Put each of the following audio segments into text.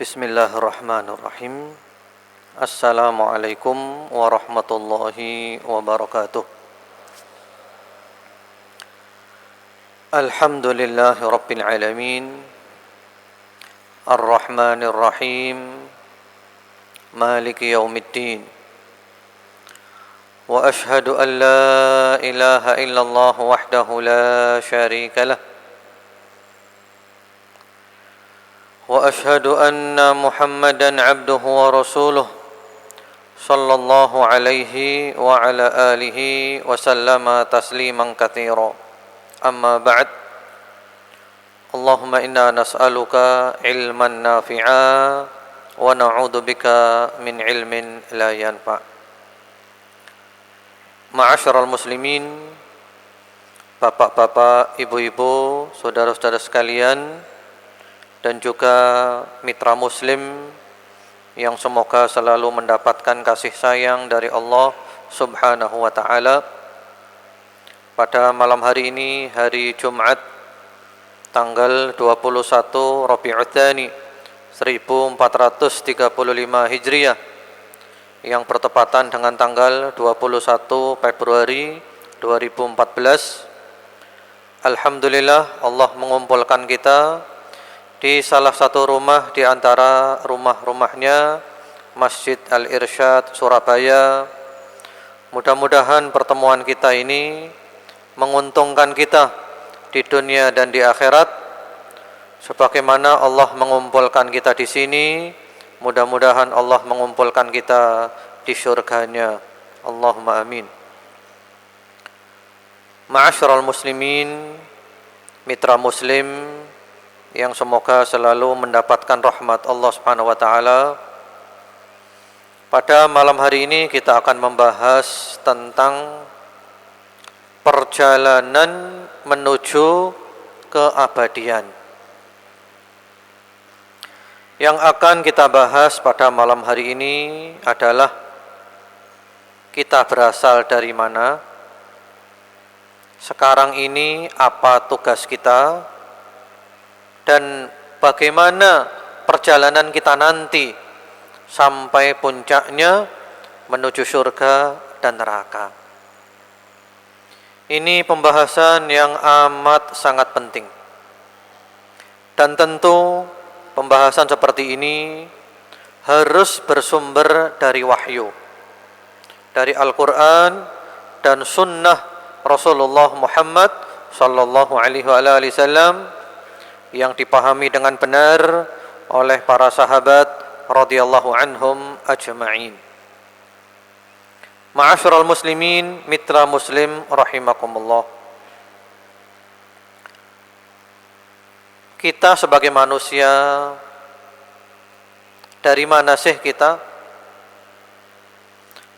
Bismillahirrahmanirrahim. Assalamualaikum warahmatullahi wabarakatuh. Alhamdulillahi rabbil alamin. Ar-Rahmanir Rahim. Maliki yaumiddin. Wa ashhadu an la ilaha illallah wahdahu la syarika lah. وأشهد أن محمدًا عبده ورسوله صلى الله عليه وعلى آله وسلم تسليمًا كثيرًا أما بعد اللهم إنا نسألك علمًا نافعًا ونعوذ بك من علم لا ينفع. Ma'asyiral muslimin, bapak-bapak, ibu-ibu, saudara-saudara sekalian, dan juga mitra muslim yang semoga selalu mendapatkan kasih sayang dari Allah Subhanahu wa ta'ala. Pada malam hari ini, hari Jumat tanggal 21 Rabiul Tsani 1435 Hijriah yang bertepatan dengan tanggal 21 Februari 2014. Alhamdulillah, Allah mengumpulkan kita di salah satu rumah di antara rumah-rumahnya, Masjid Al-Irsyad Surabaya. Mudah-mudahan pertemuan kita ini menguntungkan kita di dunia dan di akhirat. Sebagaimana Allah mengumpulkan kita di sini, mudah-mudahan Allah mengumpulkan kita di surganya. Allahumma amin. Ma'asyiral muslimin, mitra muslim yang semoga selalu mendapatkan rahmat Allah Subhanahu wa taala. Pada malam hari ini kita akan membahas tentang perjalanan menuju keabadian. Yang akan kita bahas pada malam hari ini adalah kita berasal dari mana, sekarang ini apa tugas kita, dan bagaimana perjalanan kita nanti sampai puncaknya menuju surga dan neraka. Ini pembahasan yang amat sangat penting. Dan tentu pembahasan seperti ini harus bersumber dari wahyu, dari Al-Quran dan sunnah Rasulullah Muhammad sallallahu alaihi wasallam yang dipahami dengan benar oleh para sahabat radhiyallahu anhum ajma'in. Ma'asyiral muslimin, mitra muslim rahimakumullah. Kita sebagai manusia, dari mana sih kita?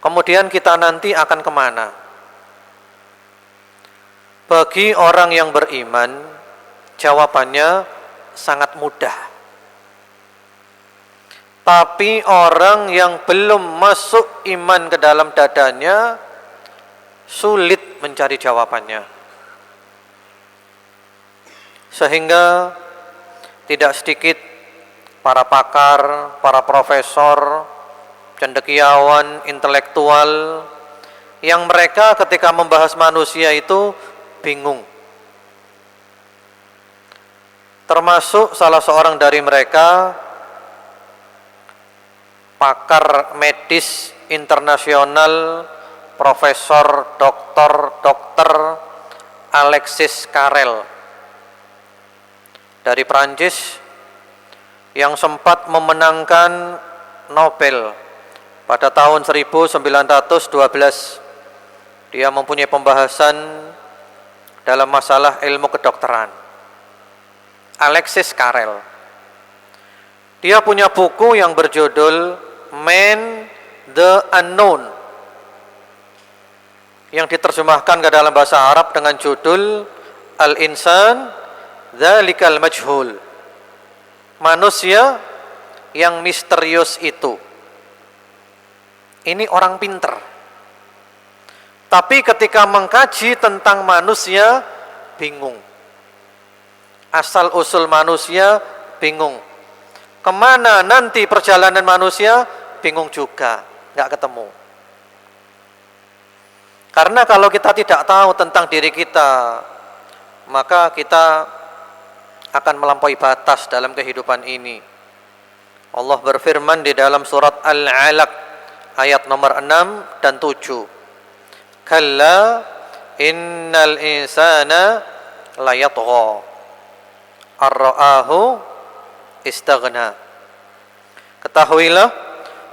Kemudian kita nanti akan kemana? Bagi orang yang beriman, jawabannya sangat mudah. Tapi orang yang belum masuk iman ke dalam dadanya sulit mencari jawabannya. Sehingga tidak sedikit para pakar, para profesor, cendekiawan, intelektual yang mereka ketika membahas manusia itu bingung. Termasuk salah seorang dari mereka, pakar medis internasional, Profesor Dr. Alexis Carrel dari Prancis, yang sempat memenangkan Nobel pada tahun 1912. Dia mempunyai pembahasan dalam masalah ilmu kedokteran. Alexis Carrel. Dia punya buku yang berjudul Man the Unknown, yang diterjemahkan ke dalam bahasa Arab dengan judul Al-Insan Dzalikal Majhul. Manusia yang misterius itu. Ini orang pinter. Tapi ketika mengkaji tentang manusia, bingung. Asal usul manusia bingung. Kemana nanti perjalanan manusia? Bingung juga, nggak ketemu. Karena kalau kita tidak tahu tentang diri kita, maka kita akan melampaui batas dalam kehidupan ini. Allah berfirman di dalam surat Al-Alaq ayat nomor 6 dan 7. Kalla innal insana layatgha ar-ra'ahu istaghna. Ketahuilah,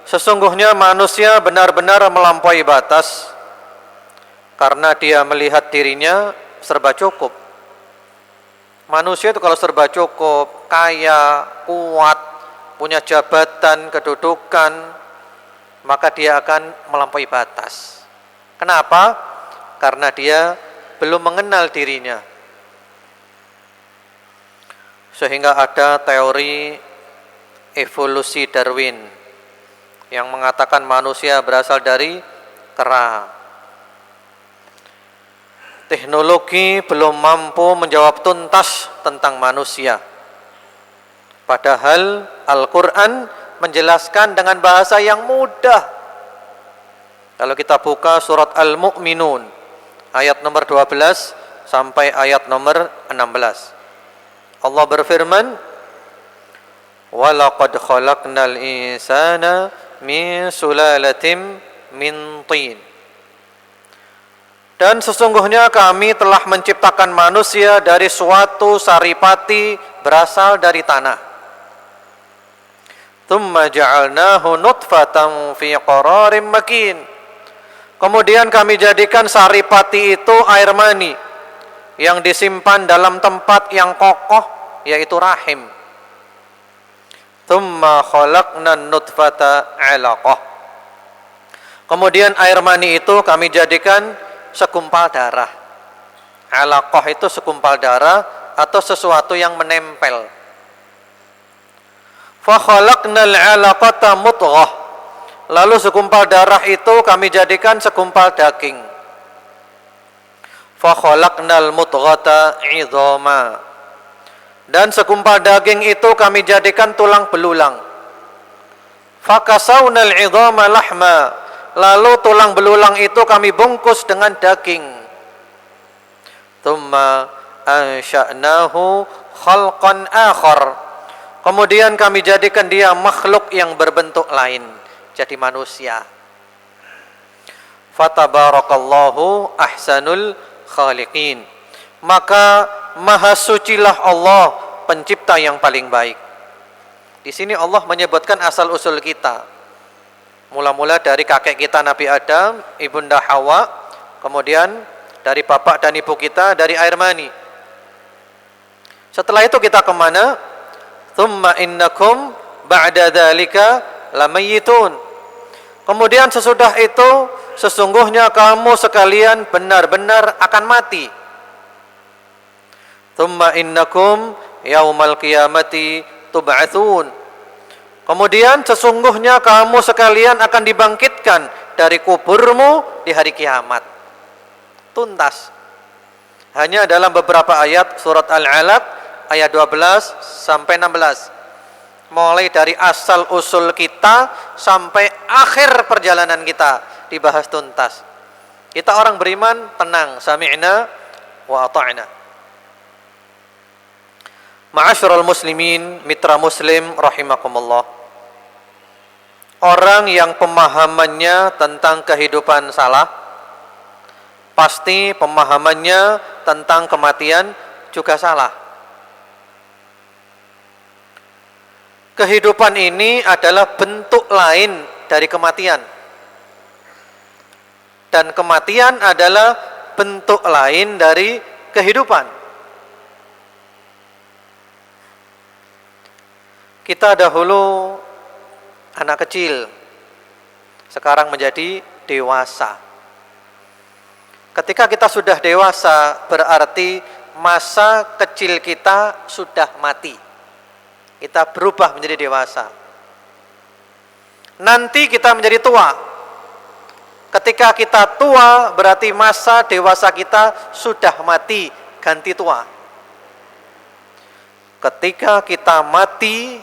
sesungguhnya manusia benar-benar melampaui batas karena dia melihat dirinya serba cukup. Manusia itu kalau serba cukup, kaya, kuat, punya jabatan, kedudukan, maka dia akan melampaui batas. Kenapa? Karena dia belum mengenal dirinya. Sehingga ada teori evolusi Darwin yang mengatakan manusia berasal dari kera. Teknologi belum mampu menjawab tuntas tentang manusia. Padahal Al-Quran menjelaskan dengan bahasa yang mudah. Kalau kita buka surat Al-Mu'minun ayat nomor 12 sampai ayat nomor 16. Allah berfirman, "Walaqad khalaqnal insana min sulalatin min tin." Dan sesungguhnya kami telah menciptakan manusia dari suatu saripati berasal dari tanah. Tsumma ja'alnahu nutfatan fi qararin makin. Kemudian kami jadikan saripati itu air mani yang disimpan dalam tempat yang kokoh, yaitu rahim. Tsumma khalaqnan nutfata 'alaqah. Kemudian air mani itu kami jadikan segumpal darah. 'Alaqah itu segumpal darah atau sesuatu yang menempel. Fa khalaqnal 'alaqata mudghah. Lalu segumpal darah itu kami jadikan segumpal daging. Fa khalaqnal mudghata 'idhama. Dan segumpal daging itu kami jadikan tulang belulang. Fa kasawnal 'idhama lahma. Lalu tulang belulang itu kami bungkus dengan daging. Tsumma ansha'nahu khalqan akhar. Kemudian kami jadikan dia makhluk yang berbentuk lain, jadi manusia. Fatabarakallahu ahsanul khaliqin. Maka maha sucilah Allah, pencipta yang paling baik. Di sini Allah menyebutkan asal usul kita. Mula-mula dari kakek kita Nabi Adam, ibunda Hawa, kemudian dari bapak dan ibu kita dari air mani. Setelah itu kita kemana? Tsumma innakum ba'da dzalika lamayitun. Kemudian sesudah itu sesungguhnya kamu sekalian benar-benar akan mati. Tsumma innakum yaumal qiyamati tub'atsun. Kemudian sesungguhnya kamu sekalian akan dibangkitkan dari kuburmu di hari kiamat. Tuntas. Hanya dalam beberapa ayat surat Al-Alaq ayat 12 sampai 16. Mulai dari asal usul kita sampai akhir perjalanan kita dibahas tuntas. Kita orang beriman tenang, sami'na wa ata'na. Ma'asyiral muslimin, mitra muslim rahimakumullah. Orang yang pemahamannya tentang kehidupan salah, pasti pemahamannya tentang kematian juga salah. Kehidupan ini adalah bentuk lain dari kematian. Dan kematian adalah bentuk lain dari kehidupan. Kita dahulu anak kecil, sekarang menjadi dewasa. Ketika kita sudah dewasa, berarti masa kecil kita sudah mati. Kita berubah menjadi dewasa. Nanti kita menjadi tua. Ketika kita tua, berarti masa dewasa kita sudah mati, ganti tua. Ketika kita mati,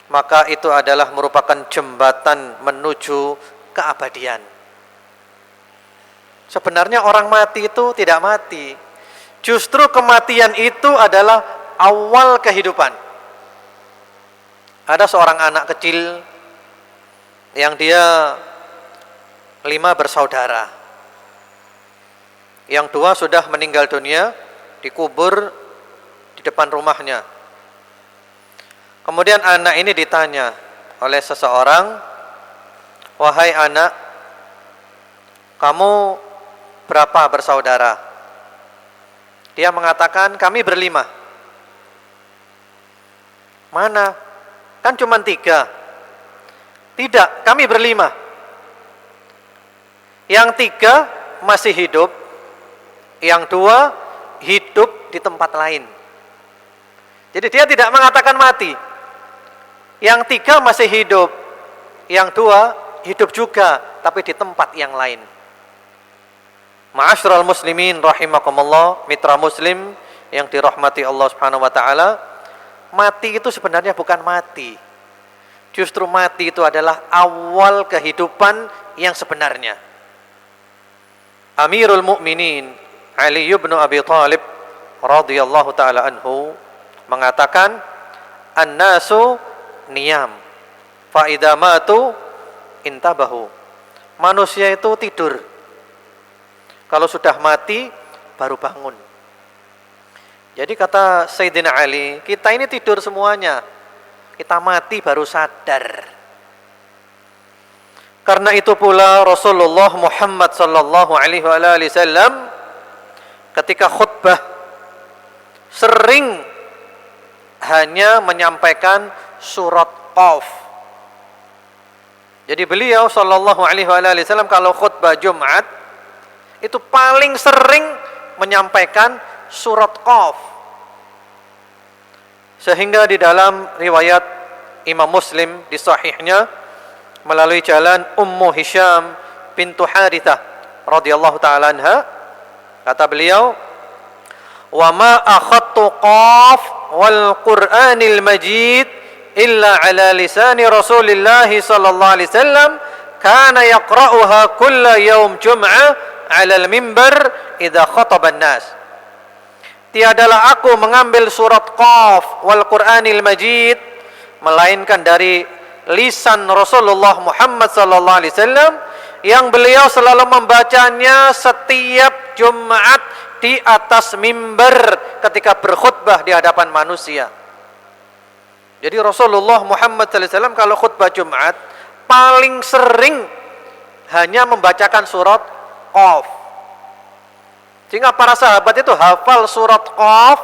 maka itu adalah merupakan jembatan menuju keabadian. Sebenarnya orang mati itu tidak mati. Justru kematian itu adalah awal kehidupan. Ada seorang anak kecil yang dia 5 bersaudara. Yang 2 sudah meninggal dunia, dikubur di depan rumahnya. Kemudian anak ini ditanya oleh seseorang, "Wahai anak, kamu berapa bersaudara?" Dia mengatakan, "Kami ber5." "Mana? Kan cuma 3." "Tidak, kami ber5. Yang 3 masih hidup, yang 2 hidup di tempat lain." Jadi dia tidak mengatakan mati. Yang 3 masih hidup, yang 2 hidup juga, tapi di tempat yang lain. Ma'asyiral muslimin rahimakumullah, mitra muslim yang dirahmati Allah Subhanahu wa taala, mati itu sebenarnya bukan mati. Justru mati itu adalah awal kehidupan yang sebenarnya. Amirul Mukminin Ali bin Abi Thalib radhiyallahu taala anhu mengatakan, "An-nasu niyam, fa idza matu intabahu." Manusia itu tidur. Kalau sudah mati baru bangun. Jadi kata Sayyidina Ali, kita ini tidur semuanya. Kita mati baru sadar. Karena itu pula Rasulullah Muhammad sallallahu alaihi wasallam ketika khutbah sering hanya menyampaikan surat Qaf. Jadi beliau sallallahu alaihi wasallam kalau khutbah Jumat itu paling sering menyampaikan surat Qaf. Sehingga di dalam riwayat Imam Muslim di sahihnya melalui jalan Ummu Hisham bintu Harithah radhiyallahu taala anha, kata beliau, "Wa ma akhadtu Qaf wal Qur'anil Majid illa ala lisani Rasulillah sallallahu alaihi wasallam kana yaqra'uha kulla yaum jum'ah 'ala al-mimbar idza khataba an-nas." Tiadalah aku mengambil surat Qaf wal Qur'anil Majid melainkan dari lisan Rasulullah Muhammad sallallahu alaihi wasallam yang beliau selalu membacanya setiap Jumat di atas mimbar ketika berkhutbah di hadapan manusia. Jadi Rasulullah Muhammad sallallahu alaihi wasallam kalau khutbah Jumat paling sering hanya membacakan surat Qaf. Sehingga para sahabat itu hafal surat Qaf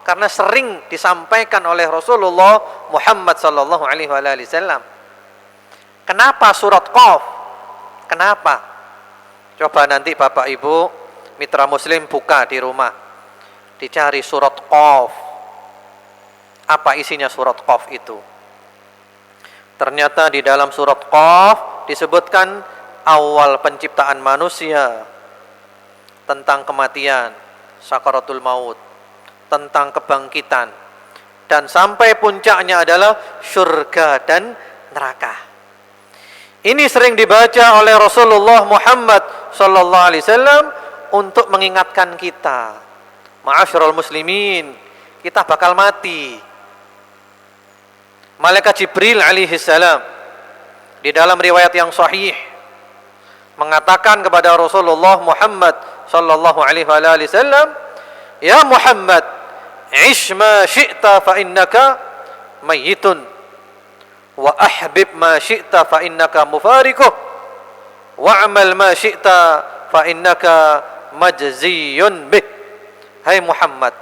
karena sering disampaikan oleh Rasulullah Muhammad sallallahu alaihi wasallam. Kenapa surat Qaf? Kenapa? Coba nanti Bapak Ibu mitra muslim buka di rumah. Dicari surat Qaf. Apa isinya surat Qaf itu? Ternyata di dalam surat Qaf disebutkan awal penciptaan manusia, tentang kematian, sakaratul maut, tentang kebangkitan, dan sampai puncaknya adalah surga dan neraka. Ini sering dibaca oleh Rasulullah Muhammad sallallahu alaihi wasallam untuk mengingatkan kita, ma'asyiral muslimin, kita bakal mati. Malaikat Jibril alaihi salam di dalam riwayat yang sahih mengatakan kepada Rasulullah Muhammad sallallahu alaihi wasallam, "Ya Muhammad, ish ma syi'ta fa innaka mayyitun wa ahbib ma syi'ta fa innaka mufariquh wa amal ma syi'ta fa innaka majziyun bih." Hai Muhammad,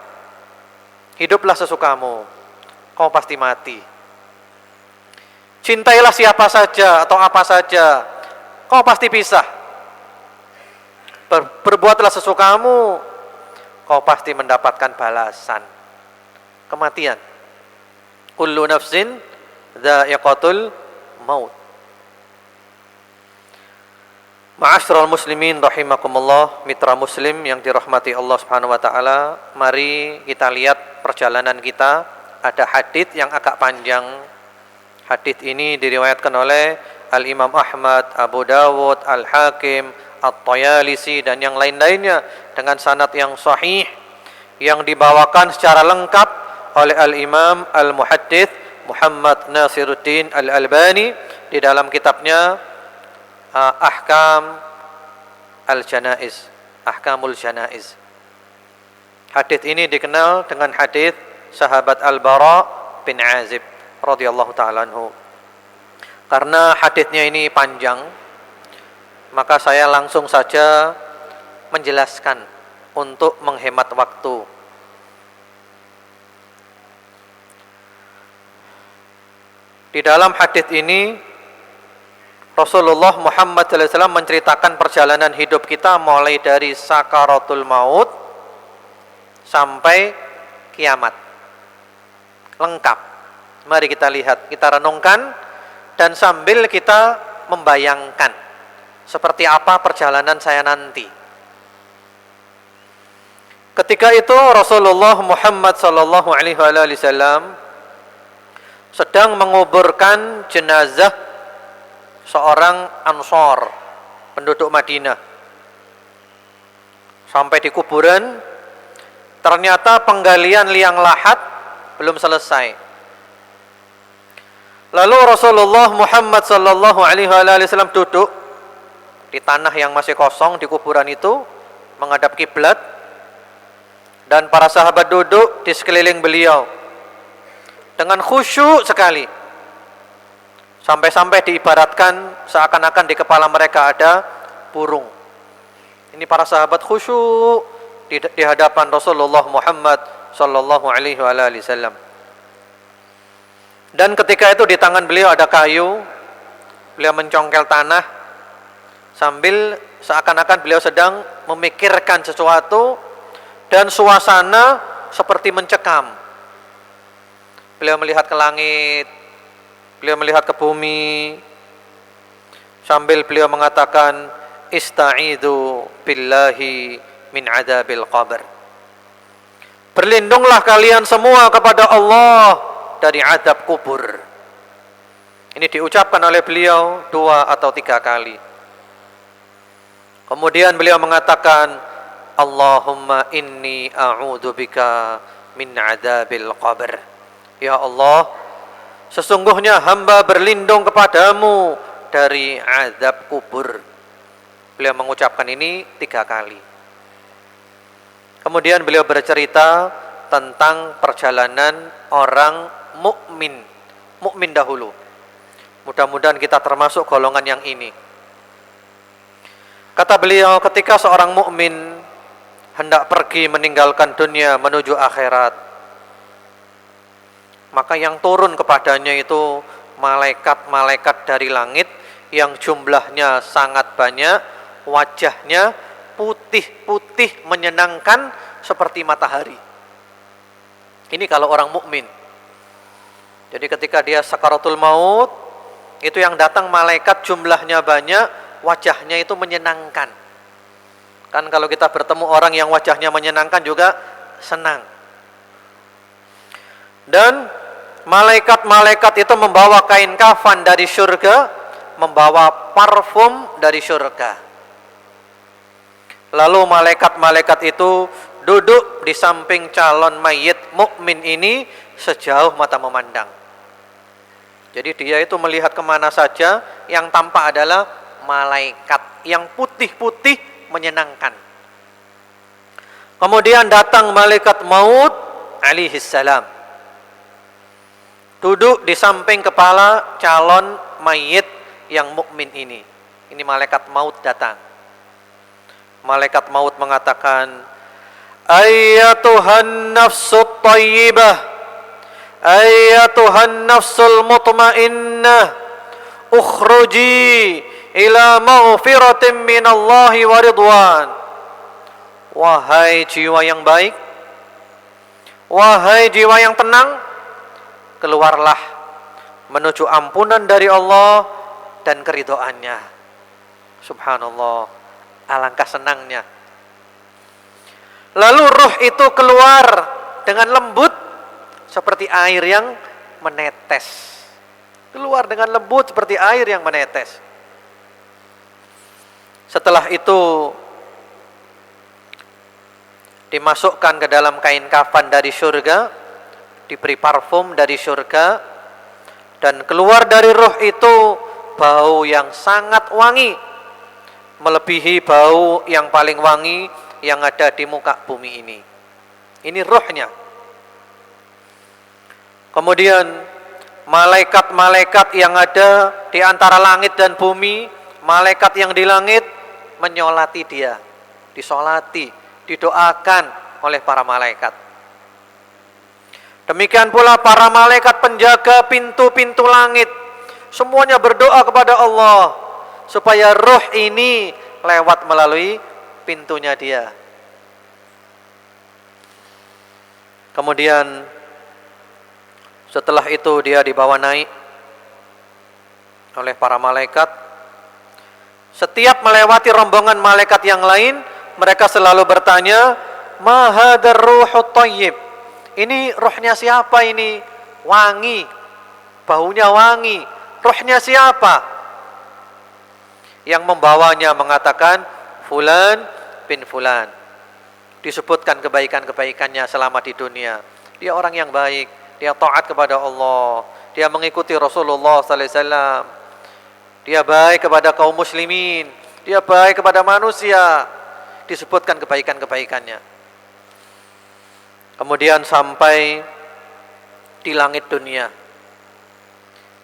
hiduplah sesukamu, kau pasti mati. Cintailah siapa saja atau apa saja, kau pasti pisah. Berbuatlah sesukamu, kau pasti mendapatkan balasan, kematian. Kullu nafsin dha'iqatul maut. Ma'asyiral muslimin rahimakumullah, mitra muslim yang dirahmati Allah Subhanahu wa taala, mari kita lihat perjalanan kita. Ada hadits yang agak panjang Hadits ini diriwayatkan oleh Al-Imam Ahmad, Abu Dawud, Al-Hakim, At-Tayalisi dan yang lain-lainnya dengan sanad yang sahih yang dibawakan secara lengkap oleh Al-Imam Al-Muhaddits Muhammad Nasiruddin Al-Albani di dalam kitabnya Ahkam Al-Janaiz, Ahkamul Janaiz. Hadits ini dikenal dengan hadits sahabat Al-Bara bin Azib radhiyallahu taala anhu. Karena haditsnya ini panjang, maka saya langsung saja menjelaskan untuk menghemat waktu. Di dalam hadits ini Rasulullah Muhammad SAW menceritakan perjalanan hidup kita mulai dari sakaratul maut sampai kiamat. Lengkap. Mari kita lihat, kita renungkan dan sambil kita membayangkan seperti apa perjalanan saya nanti. Ketika itu Rasulullah Muhammad SAW sedang menguburkan jenazah seorang Ansor, penduduk Madinah. Sampai di kuburan, ternyata penggalian liang lahat belum selesai. Lalu Rasulullah Muhammad SAW duduk di tanah yang masih kosong di kuburan itu, menghadap kiblat, dan para sahabat duduk di sekeliling beliau dengan khusyuk sekali. Sampai-sampai diibaratkan seakan-akan di kepala mereka ada burung. Ini para sahabat khusyuk di hadapan Rasulullah Muhammad SAW. Dan ketika itu di tangan beliau ada kayu, beliau mencongkel tanah sambil seakan-akan beliau sedang memikirkan sesuatu dan suasana seperti mencekam. Beliau melihat ke langit, beliau melihat ke bumi, sambil beliau mengatakan, Ista'idu billahi min adabil qabr. Berlindunglah kalian semua kepada Allah dari adab kubur. Ini diucapkan oleh beliau 2 atau 3 kali. Kemudian beliau mengatakan, Allahumma inni a'udzubika min adabil qabr. Ya Allah, sesungguhnya hamba berlindung kepadamu dari azab kubur. Beliau mengucapkan ini 3 kali. Kemudian beliau bercerita tentang perjalanan orang mukmin dahulu. Mudah-mudahan kita termasuk golongan yang ini. Kata beliau, ketika seorang mukmin hendak pergi meninggalkan dunia menuju akhirat, maka yang turun kepadanya itu malaikat-malaikat dari langit yang jumlahnya sangat banyak, wajahnya putih-putih menyenangkan seperti matahari. Ini kalau orang mukmin. Jadi ketika dia sakaratul maut, itu yang datang malaikat jumlahnya banyak, wajahnya itu menyenangkan. Kan kalau kita bertemu orang yang wajahnya menyenangkan juga senang. Dan malaikat-malaikat itu membawa kain kafan dari surga, membawa parfum dari surga. Lalu malaikat-malaikat itu duduk di samping calon mayit mukmin ini sejauh mata memandang. Jadi dia itu melihat kemana saja, yang tampak adalah malaikat yang putih-putih menyenangkan. Kemudian datang malaikat maut alaihi salam, duduk di samping kepala calon mayit yang mukmin ini. Ini malaikat maut datang. Malaikat maut mengatakan, Ayyatuhan nafsut tayyibah, Ayyatuhan nafsul mutmainnah, ukhruji ila maghfiratin minallahi wa ridwan. Wahai jiwa yang baik, wahai jiwa yang tenang, keluarlah menuju ampunan dari Allah dan keridhaannya. Subhanallah, alangkah senangnya. Lalu ruh itu keluar dengan lembut seperti air yang menetes. keluar dengan lembut seperti air yang menetes. Setelah itu dimasukkan ke dalam kain kafan dari surga, diberi parfum dari surga, dan keluar dari ruh itu bau yang sangat wangi, melebihi bau yang paling wangi yang ada di muka bumi ini. Ini ruhnya. Kemudian malaikat-malaikat yang ada di antara langit dan bumi, malaikat yang di langit menyolati dia, disolati, didoakan oleh para malaikat. Demikian pula para malaikat penjaga pintu-pintu langit, semuanya berdoa kepada Allah supaya ruh ini lewat melalui pintunya dia. Kemudian setelah itu dia dibawa naik oleh para malaikat. Setiap melewati rombongan malaikat yang lain, mereka selalu bertanya, "Ma hadzal ruhut thayyib?" Ini ruhnya siapa ini? Wangi, baunya wangi. Ruhnya siapa? Yang membawanya mengatakan, "Fulan bin fulan." Disebutkan kebaikan-kebaikannya selama di dunia. Dia orang yang baik, dia taat kepada Allah, dia mengikuti Rasulullah sallallahu alaihi wasallam. Dia baik kepada kaum muslimin, dia baik kepada manusia. Disebutkan kebaikan-kebaikannya. Kemudian sampai di langit dunia.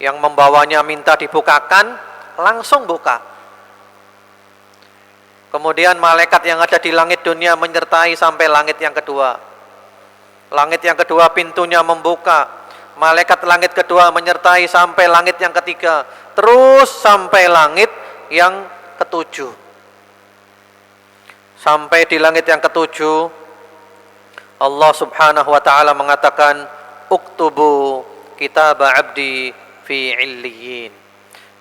Yang membawanya minta dibukakan, langsung buka. Kemudian malaikat yang ada di langit dunia menyertai sampai langit yang kedua. Langit yang kedua pintunya membuka. Malaikat langit kedua menyertai sampai langit yang ketiga. Terus sampai langit yang ketujuh. Sampai di langit yang ketujuh, Allah subhanahu wa ta'ala mengatakan, "Uktubu kitab abdi fi illiyin."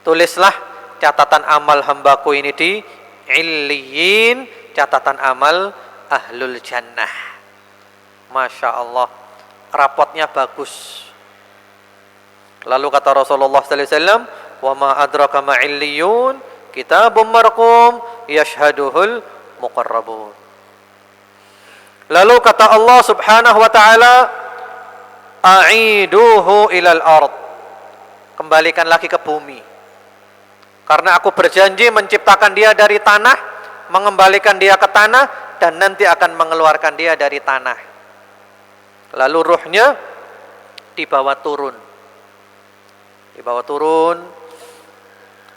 Tulislah catatan amal hambaku ini di illiyin, catatan amal ahlul jannah. Masya Allah, rapotnya bagus. Lalu kata Rasulullah sallallahu alaihi wasallam, "Wa ma adraka ma illiyun, kitabun marqum yashhaduhul muqarrabun." Lalu kata Allah subhanahu wa ta'ala, "A'iduhu ilal ard." Kembalikan lagi ke bumi. Karena aku berjanji menciptakan dia dari tanah, mengembalikan dia ke tanah, dan nanti akan mengeluarkan dia dari tanah. Lalu ruhnya dibawa turun. Dibawa turun.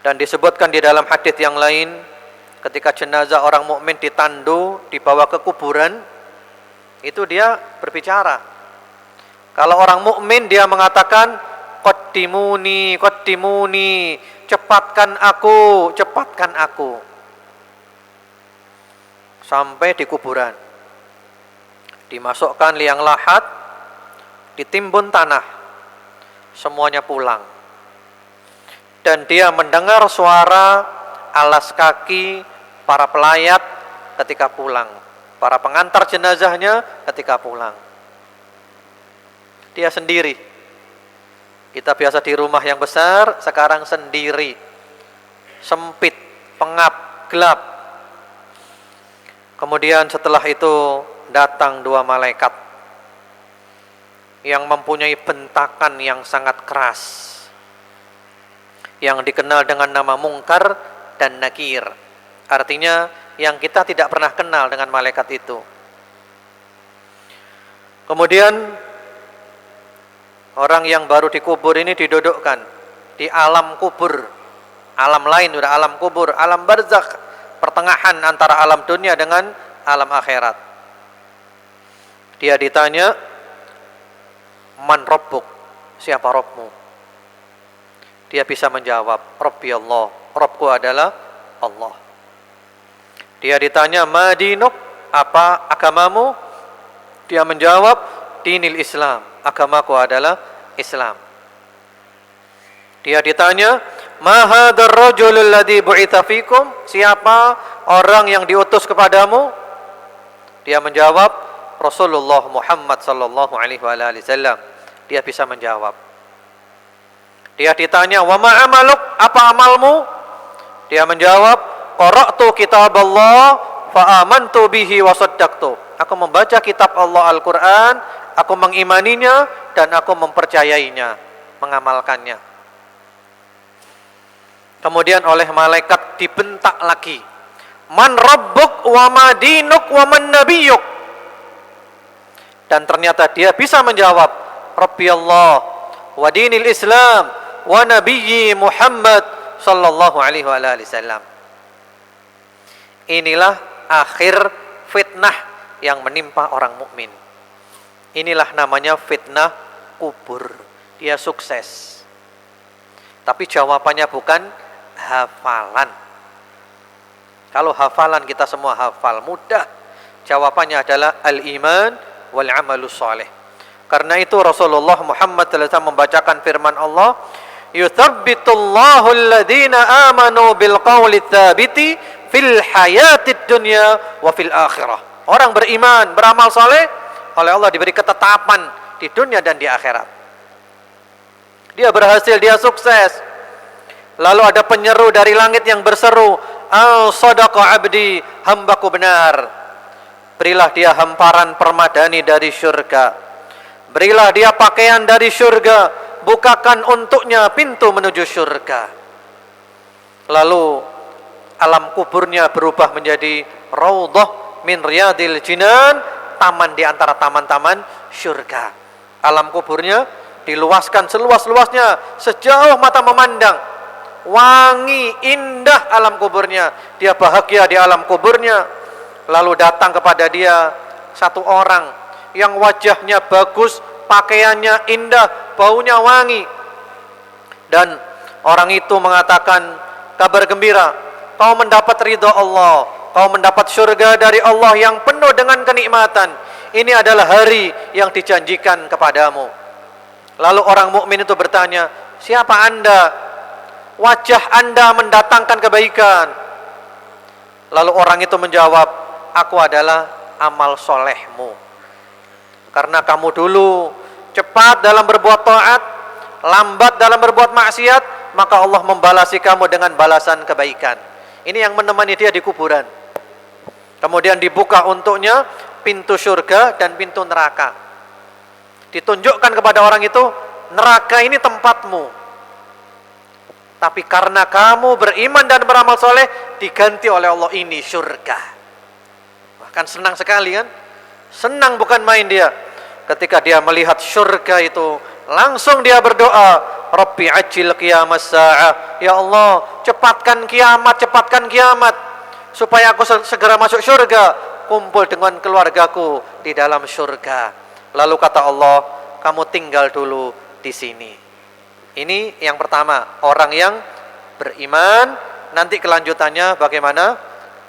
Dan disebutkan di dalam hadis yang lain, ketika jenazah orang mukmin ditandu, dibawa ke kuburan, itu dia berbicara. Kalau orang mukmin dia mengatakan, "Qaddimuni, qaddimuni," cepatkan aku, cepatkan aku. Sampai di kuburan. Dimasukkan liang lahat, ditimbun tanah. Semuanya pulang. Dan dia mendengar suara alas kaki para pelayat ketika pulang, para pengantar jenazahnya ketika pulang. Dia sendiri. Kita biasa di rumah yang besar, sekarang sendiri. Sempit, pengap, gelap. Kemudian setelah itu datang dua malaikat yang mempunyai bentakan yang sangat keras, yang dikenal dengan nama Munkar dan Nakir. Artinya yang kita tidak pernah kenal dengan malaikat itu. Kemudian orang yang baru dikubur ini didudukkan di alam kubur, alam lain, sudah alam kubur, alam barzakh, pertengahan antara alam dunia dengan alam akhirat. Dia ditanya, "Man rabbuk?" Siapa Rabbmu? Dia bisa menjawab, "Rabbi Allah." Rabbku adalah Allah. Dia ditanya, "Ma dinuk?" Apa agamamu? Dia menjawab, "Dinil Islam." Agamaku adalah Islam. Dia ditanya, "Ma hadzal rajulul ladzi bu'itsa fikum?" Siapa orang yang diutus kepadamu? Dia menjawab, "Rasulullah Muhammad sallallahu alaihi wasallam." Dia bisa menjawab. Dia ditanya, "Wa ma amaluk?" Apa amalmu? Dia menjawab, "Qara'tu kitaballah fa amantu bihi wa saddaqtu." Aku membaca kitab Allah Al-Qur'an, aku mengimaninya dan aku mempercayainya, mengamalkannya. Kemudian oleh malaikat dibentak lagi, "Man rabbuk wa ma dinuk wa man nabiyyuk?" Dan ternyata dia bisa menjawab, "Rabbi Allah wa dinil Islam wa nabiyyi Muhammad sallallahu alaihi wasallam." Inilah akhir fitnah yang menimpa orang mukmin. Inilah namanya fitnah kubur. Dia sukses. Tapi jawabannya bukan hafalan. Kalau hafalan kita semua hafal mudah. Jawabannya adalah al-iman wal amalus salih. Karena itu Rasulullah Muhammad SAW membacakan firman Allah, "Yuthabbitullahu alladhina amanu bil qawli tsabiti fil hayatid dunya wa fil akhirah." Orang beriman, beramal saleh, oleh Allah diberi ketetapan di dunia dan di akhirat. Dia berhasil, dia sukses. Lalu ada penyeru dari langit yang berseru, "Sadaqa abdi, hambaku benar." Berilah dia hamparan permadani dari syurga. Berilah dia pakaian dari syurga. Bukakan untuknya pintu menuju syurga. Lalu alam kuburnya berubah menjadi raudhah min riyadil jinan, taman di antara taman-taman syurga. Alam kuburnya diluaskan seluas-luasnya, sejauh mata memandang. Wangi, indah alam kuburnya. Dia bahagia di alam kuburnya. Lalu datang kepada dia satu orang yang wajahnya bagus, pakaiannya indah, baunya wangi. Dan orang itu mengatakan, "Kabar gembira, kau mendapat ridha Allah, kau mendapat surga dari Allah yang penuh dengan kenikmatan. Ini adalah hari yang dijanjikan kepadamu." Lalu orang mukmin itu bertanya, "Siapa Anda? Wajah Anda mendatangkan kebaikan." Lalu orang itu menjawab, "Aku adalah amal solehmu. Karena kamu dulu cepat dalam berbuat taat, lambat dalam berbuat maksiat, maka Allah membalasi kamu dengan balasan kebaikan." Ini yang menemani dia di kuburan. Kemudian dibuka untuknya pintu surga dan pintu neraka. Ditunjukkan kepada orang itu, neraka ini tempatmu. Tapi karena kamu beriman dan beramal soleh, diganti oleh Allah ini surga. Bahkan senang sekali kan? Senang bukan main dia. Ketika dia melihat surga itu, langsung dia berdoa, "Rabbi ajil qiyamas sa'ah." Ya Allah, cepatkan kiamat, supaya aku segera masuk surga, kumpul dengan keluargaku di dalam surga. Lalu kata Allah, "Kamu tinggal dulu di sini." Ini yang pertama, orang yang beriman. Nanti kelanjutannya bagaimana?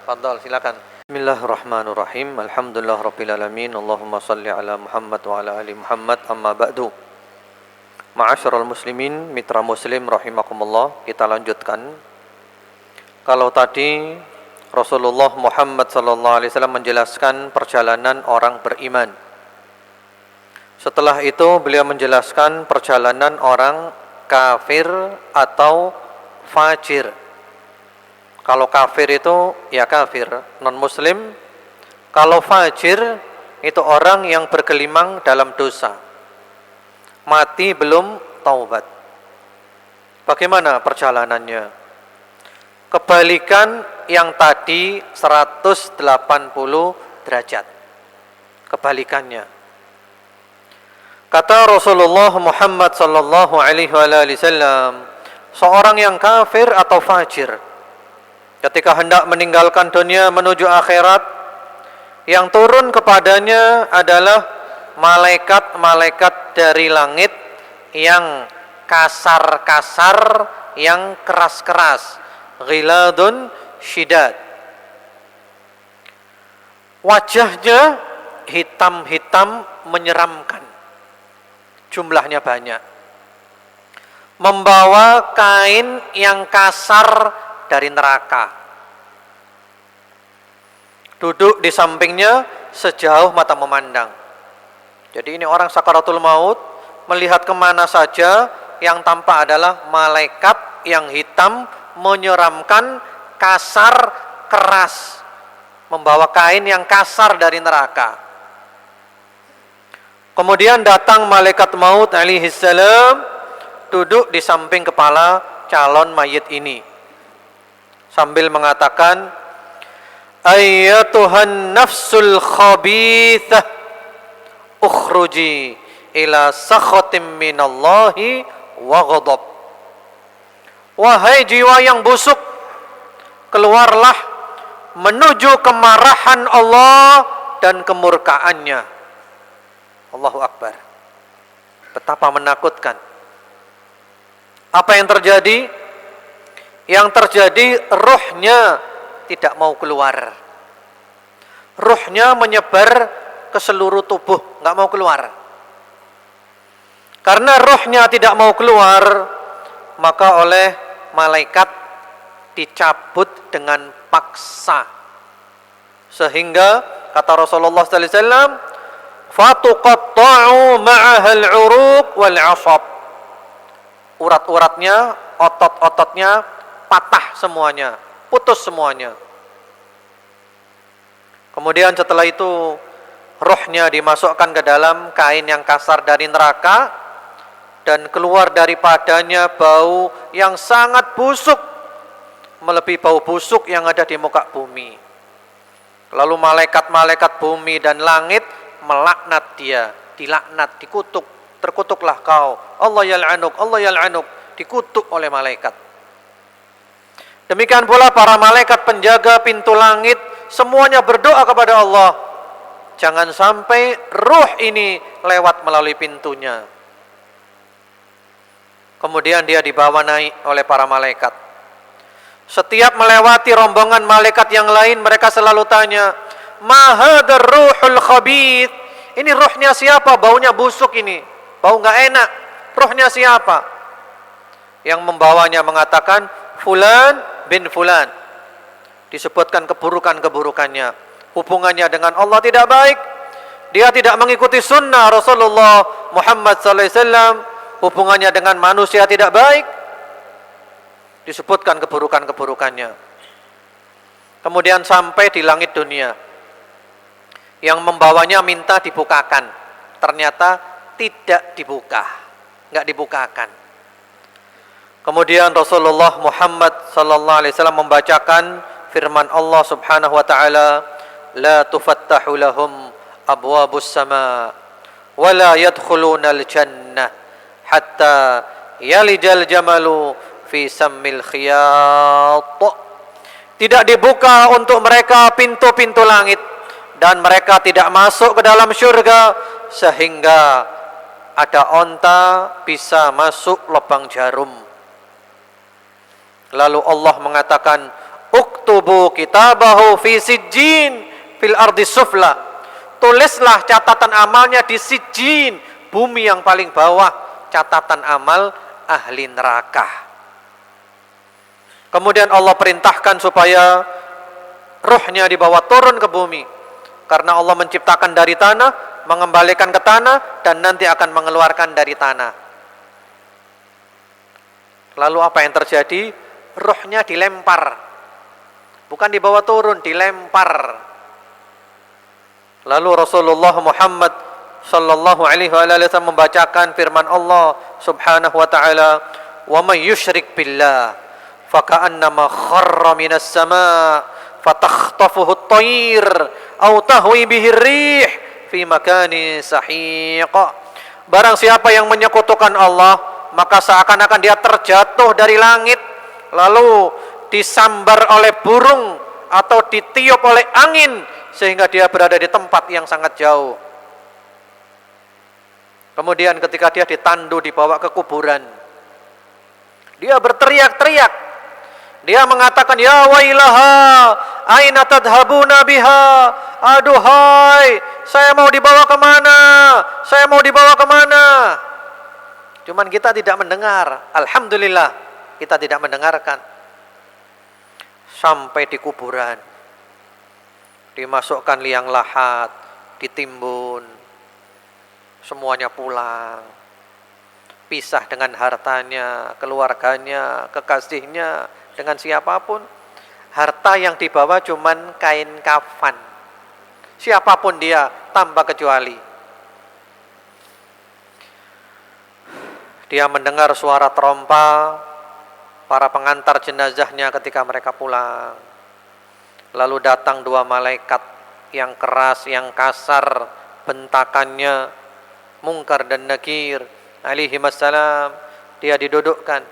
Fadhal, silakan. Bismillahirrahmanirrahim. Alhamdulillah rabbil alamin. Allahumma shalli ala Muhammad wa ala ali Muhammad. Amma ba'du. Ma'asyiral muslimin, mitra muslim rahimakumullah. Kita lanjutkan. Kalau tadi Rasulullah Muhammad sallallahu alaihi wasallam menjelaskan perjalanan orang beriman. Setelah itu beliau menjelaskan perjalanan orang kafir atau fajir. Kalau kafir itu ya kafir, non muslim. Kalau fajir itu orang yang bergelimang dalam dosa, mati belum taubat. Bagaimana perjalanannya? Kebalikan yang tadi 180 derajat. Kebalikannya. Kata Rasulullah Muhammad sallallahu alaihi wasallam, seorang yang kafir atau fajir ketika hendak meninggalkan dunia menuju akhirat, yang turun kepadanya adalah malaikat-malaikat dari langit yang kasar-kasar, yang keras-keras, ghiladun syidad. Wajahnya hitam-hitam menyeramkan. Jumlahnya banyak. Membawa kain yang kasar dari neraka. Duduk di sampingnya sejauh mata memandang. Jadi ini orang sakaratul maut, melihat kemana saja yang tampak adalah malaikat yang hitam, menyeramkan, kasar, keras, membawa kain yang kasar dari neraka. Kemudian datang malaikat maut alaihi salam, duduk di samping kepala calon mayit ini sambil mengatakan, ayyatuhan nafsul khabithah ukhruji ila sakhatim minallahi wa ghadab. Wahai jiwa yang busuk, keluarlah menuju kemarahan Allah dan kemurkaannya. Allahu Akbar. Betapa menakutkan. Apa yang terjadi? Yang terjadi, ruhnya tidak mau keluar. Ruhnya menyebar ke seluruh tubuh, nggak mau keluar. Karena ruhnya tidak mau keluar, maka oleh malaikat dicabut dengan paksa. Sehingga kata Rasulullah sallallahu alaihi wasallam, fatuqatta'u ma'ahal 'uruq wal 'ashab. Urat-uratnya, otot-ototnya patah semuanya, putus semuanya. Kemudian setelah itu rohnya dimasukkan ke dalam kain yang kasar dari neraka dan keluar daripadanya bau yang sangat busuk, melebihi bau busuk yang ada di muka bumi. Lalu malaikat-malaikat bumi dan langit melaknat dia, dilaknat, dikutuk, terkutuklah kau, Allah yal'anuk, Allah yal'anuk, dikutuk oleh malaikat. Demikian pula para malaikat penjaga pintu langit semuanya berdoa kepada Allah, jangan sampai ruh ini lewat melalui pintunya. Kemudian dia dibawa naik oleh para malaikat. Setiap melewati rombongan malaikat yang lain, mereka selalu tanya, ma hadzal ruhul khabith? Ini ruhnya siapa? Baunya busuk ini, bau nggak enak. Ruhnya siapa? Yang membawanya mengatakan, fulan bin fulan. Disebutkan keburukan-keburukannya. Hubungannya dengan Allah tidak baik. Dia tidak mengikuti sunnah Rasulullah Muhammad SAW. Hubungannya dengan manusia tidak baik. Disebutkan keburukan-keburukannya. Kemudian sampai di langit dunia. Yang membawanya minta dibukakan. Ternyata tidak dibuka. Enggak dibukakan. Kemudian Rasulullah Muhammad SAW membacakan firman Allah Subhanahu wa taala, la tufattahu lahum abwabus sama wa la yadkhulunal jannah hatta yalijal jamalu fi sammil khiyat. Tidak dibuka untuk mereka pintu-pintu langit dan mereka tidak masuk ke dalam syurga sehingga ada onta bisa masuk lubang jarum. Lalu Allah mengatakan, uktubu kitabahu fi sijjin fil ardi sufla. Tulislah catatan amalnya di sijjin, bumi yang paling bawah, catatan amal ahli neraka. Kemudian Allah perintahkan supaya ruhnya dibawa turun ke bumi. Karena Allah menciptakan dari tanah, mengembalikan ke tanah, dan nanti akan mengeluarkan dari tanah. Lalu apa yang terjadi? Ruhnya dilempar. Bukan dibawa turun, dilempar. Lalu Rasulullah Muhammad sallallahu alaihi wasallam membacakan firman Allah Subhanahu wa taala, "Wa may yusyrik billah faka'annama kharra minas sama' fatakhtafuhu at-tayr aw tahwi bihi ar-rih fi makanin sahiq." Barang siapa yang menyekutukan Allah, maka seakan-akan dia terjatuh dari langit lalu disambar oleh burung atau ditiup oleh angin sehingga dia berada di tempat yang sangat jauh. Kemudian ketika dia ditandu dibawa ke kuburan, dia berteriak-teriak. Dia mengatakan, ya wailaha, aina tadhabuna biha? Aduhai, saya mau dibawa kemana? Saya mau dibawa kemana? Cuman kita tidak mendengar. Alhamdulillah, kita tidak mendengarkan. Sampai di kuburan, dimasukkan liang lahat, ditimbun, semuanya pulang. pisah dengan hartanya, keluarganya, kekasihnya, dengan siapapun. Harta yang dibawa cuman kain kafan. Siapapun dia, tanpa kecuali. Dia mendengar suara trompa para pengantar jenazahnya ketika mereka pulang. Lalu datang dua malaikat yang keras, yang kasar, bentakannya Munkar dan Nakir alaihi wassalam. Dia didudukkan.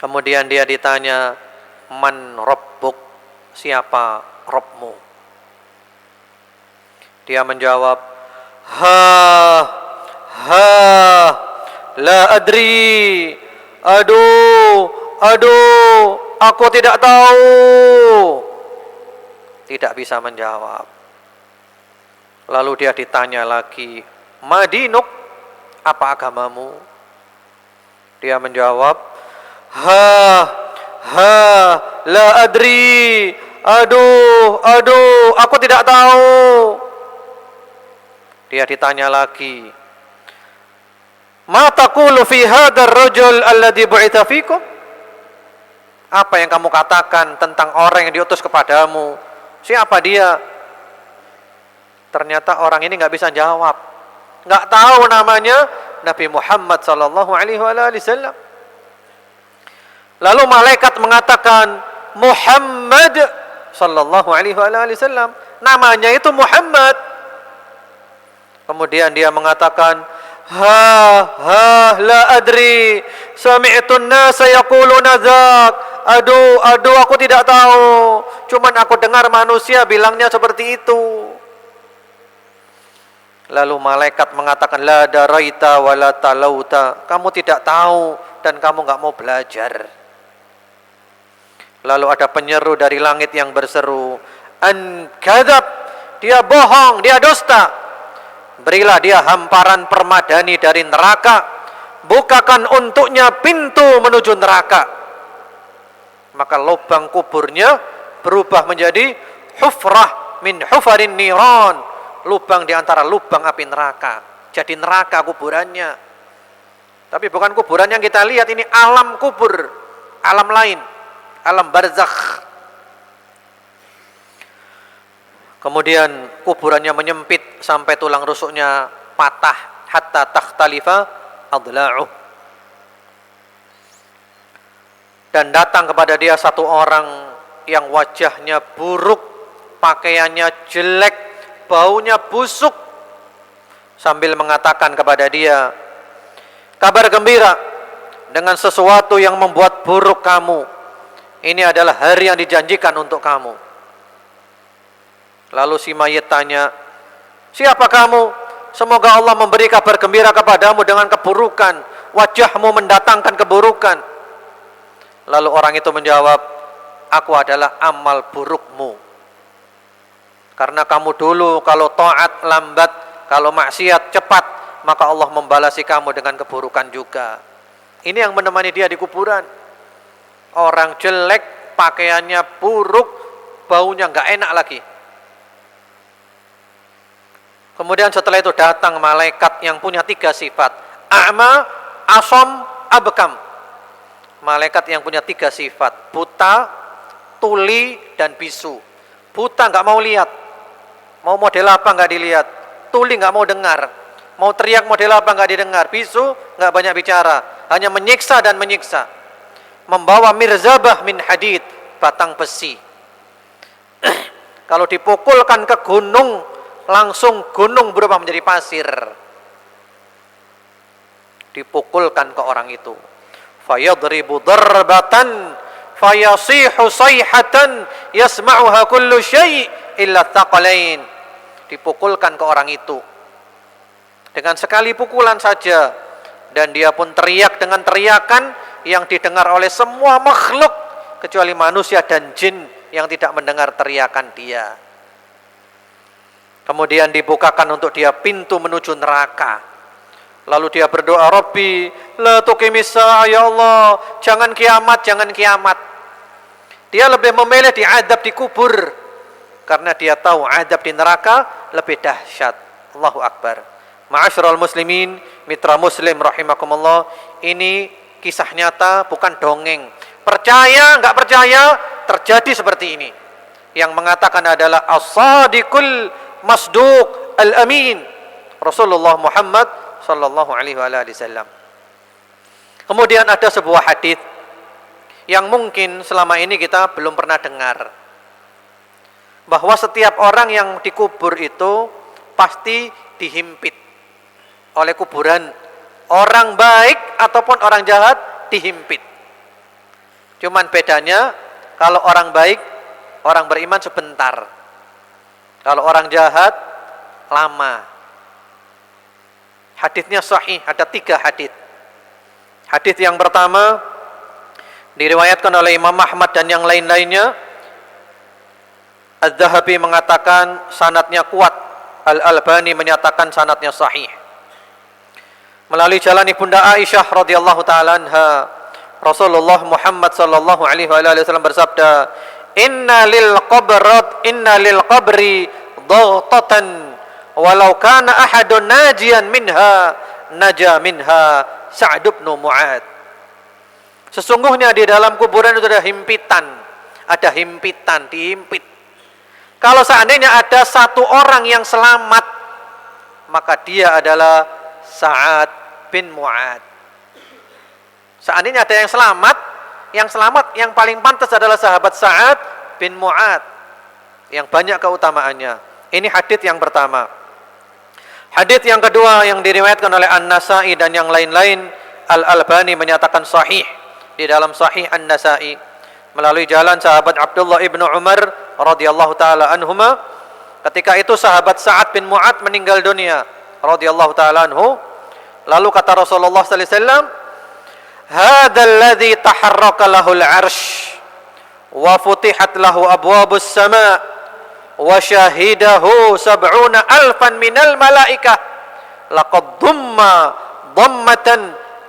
Kemudian dia ditanya, man rabbuk, siapa Rabbmu? Dia menjawab, la adri, aduh, aku tidak tahu. Tidak bisa menjawab. Lalu dia ditanya lagi, madinuk, apa agamamu? Dia menjawab, la adri, aduh, aku tidak tahu. Dia ditanya lagi, ma taqulu fi hadzal rajul alladhi bu'itha fikum? Apa yang kamu katakan tentang orang yang diutus kepadamu? Siapa dia? Ternyata orang ini nggak bisa jawab, nggak tahu namanya Nabi Muhammad sallallahu alaihi wasallam. Lalu malaikat mengatakan, Muhammad sallallahu alaihi wasallam, namanya itu Muhammad. Kemudian dia mengatakan, la adri, sami'tu an-nasa yaquluna dzak. Aduh, aku tidak tahu. Cuman aku dengar manusia bilangnya seperti itu. Lalu malaikat mengatakan, la daraita wa la talauta. Kamu tidak tahu dan kamu enggak mau belajar. Lalu ada penyeru dari langit yang berseru, an kadzab, dia bohong, dia dusta. Berilah dia hamparan permadani dari neraka, bukakan untuknya pintu menuju neraka. Maka lubang kuburnya berubah menjadi hufrah min hufarin niran, lubang di antara lubang api neraka. Jadi neraka kuburannya. Tapi bukan kuburan yang kita lihat, ini alam kubur, alam lain, alam barzakh. Kemudian kuburannya menyempit sampai tulang rusuknya patah, hatta takhtalifa adla'uh. Dan datang kepada dia satu orang yang wajahnya buruk, pakaiannya jelek, baunya busuk, sambil mengatakan kepada dia, kabar gembira dengan sesuatu yang membuat buruk kamu. Ini adalah hari yang dijanjikan untuk kamu. Lalu si mayit tanya, siapa kamu? Semoga Allah memberi kabar gembira kepadamu dengan keburukan. Wajahmu mendatangkan keburukan. Lalu orang itu menjawab, aku adalah amal burukmu. Karena kamu dulu kalau taat lambat, kalau maksiat cepat, maka Allah membalasi kamu dengan keburukan juga. Ini yang menemani dia di kuburan. Orang jelek, pakaiannya buruk, baunya nggak enak lagi. Kemudian setelah itu datang malaikat yang punya 3 sifat. A'ma, asom, abkam. Malaikat yang punya 3 sifat. Buta, tuli, dan bisu. Buta nggak mau lihat. Mau model apa nggak dilihat. Tuli nggak mau dengar. Mau teriak model apa nggak didengar. Bisu nggak banyak bicara. Hanya menyiksa dan menyiksa. Membawa mirzabah min hadid, batang besi. Kalau dipukulkan ke gunung, langsung gunung berubah menjadi pasir. Dipukulkan ke orang itu. Fayadribu darbatan fayasihu sayhatan yasma'uha kullu syai' illa thaqalain. Dipukulkan ke orang itu dengan sekali pukulan saja, dan dia pun teriak dengan teriakan yang didengar oleh semua makhluk kecuali manusia dan jin yang tidak mendengar teriakan dia. Kemudian dibukakan untuk dia pintu menuju neraka. Lalu dia berdoa, Rabbi, la tuqimis sa'a, ya Allah, jangan kiamat, jangan kiamat. Dia lebih memilih diadab di kubur, karena dia tahu adab di neraka lebih dahsyat. Allahu Akbar. Ma'asyiral muslimin, mitra Muslim rahimakumullah, ini kisah nyata, bukan dongeng. Percaya nggak percaya, terjadi seperti ini. Yang mengatakan adalah as-sadiqul masduq al-amin, Rasulullah Muhammad sallallahu alaihi wasallam. Kemudian ada sebuah hadis yang mungkin selama ini kita belum pernah dengar, bahwa setiap orang yang dikubur itu pasti dihimpit oleh kuburan. Orang baik ataupun orang jahat dihimpit. Cuman bedanya, kalau orang baik, orang beriman sebentar. Kalau orang jahat, lama. Hadisnya sahih, ada 3 hadis. Hadis yang pertama diriwayatkan oleh Imam Ahmad dan yang lain-lainnya. Az-Zahabi mengatakan sanadnya kuat, Al-Albani menyatakan sanadnya sahih. Melalui jalan Ibunda Aisyah radhiyallahu taala anha, Rasulullah Muhammad sallallahu alaihi wasallam bersabda, inna lil qabri daghtatan walau kana ahadun najian minha naja minha Sa'd bin Mu'adz. Sesungguhnya di dalam kuburan itu ada himpitan, dihimpit. Kalau seandainya ada satu orang yang selamat, maka dia adalah Sa'd bin Mu'adz. Seandainya ada yang selamat yang paling pantas adalah sahabat Sa'd bin Mu'adz yang banyak keutamaannya. Ini hadis yang pertama. Hadis yang kedua yang diriwayatkan oleh An-Nasa'i dan yang lain-lain, Al-Albani menyatakan sahih di dalam Sahih An-Nasa'i melalui jalan sahabat Abdullah ibnu Umar radhiyallahu taala anhuma. Ketika itu sahabat Sa'd bin Mu'adz meninggal dunia radhiyallahu taala anhu. Lalu kata Rasulullah sallallahu alaihi wasallam, "Hadzal ladzi taharraka lahul 'arsy wa futihat lahu abwabus sama' wa syahidahu 70,000 minal malaikah laqad dhammatan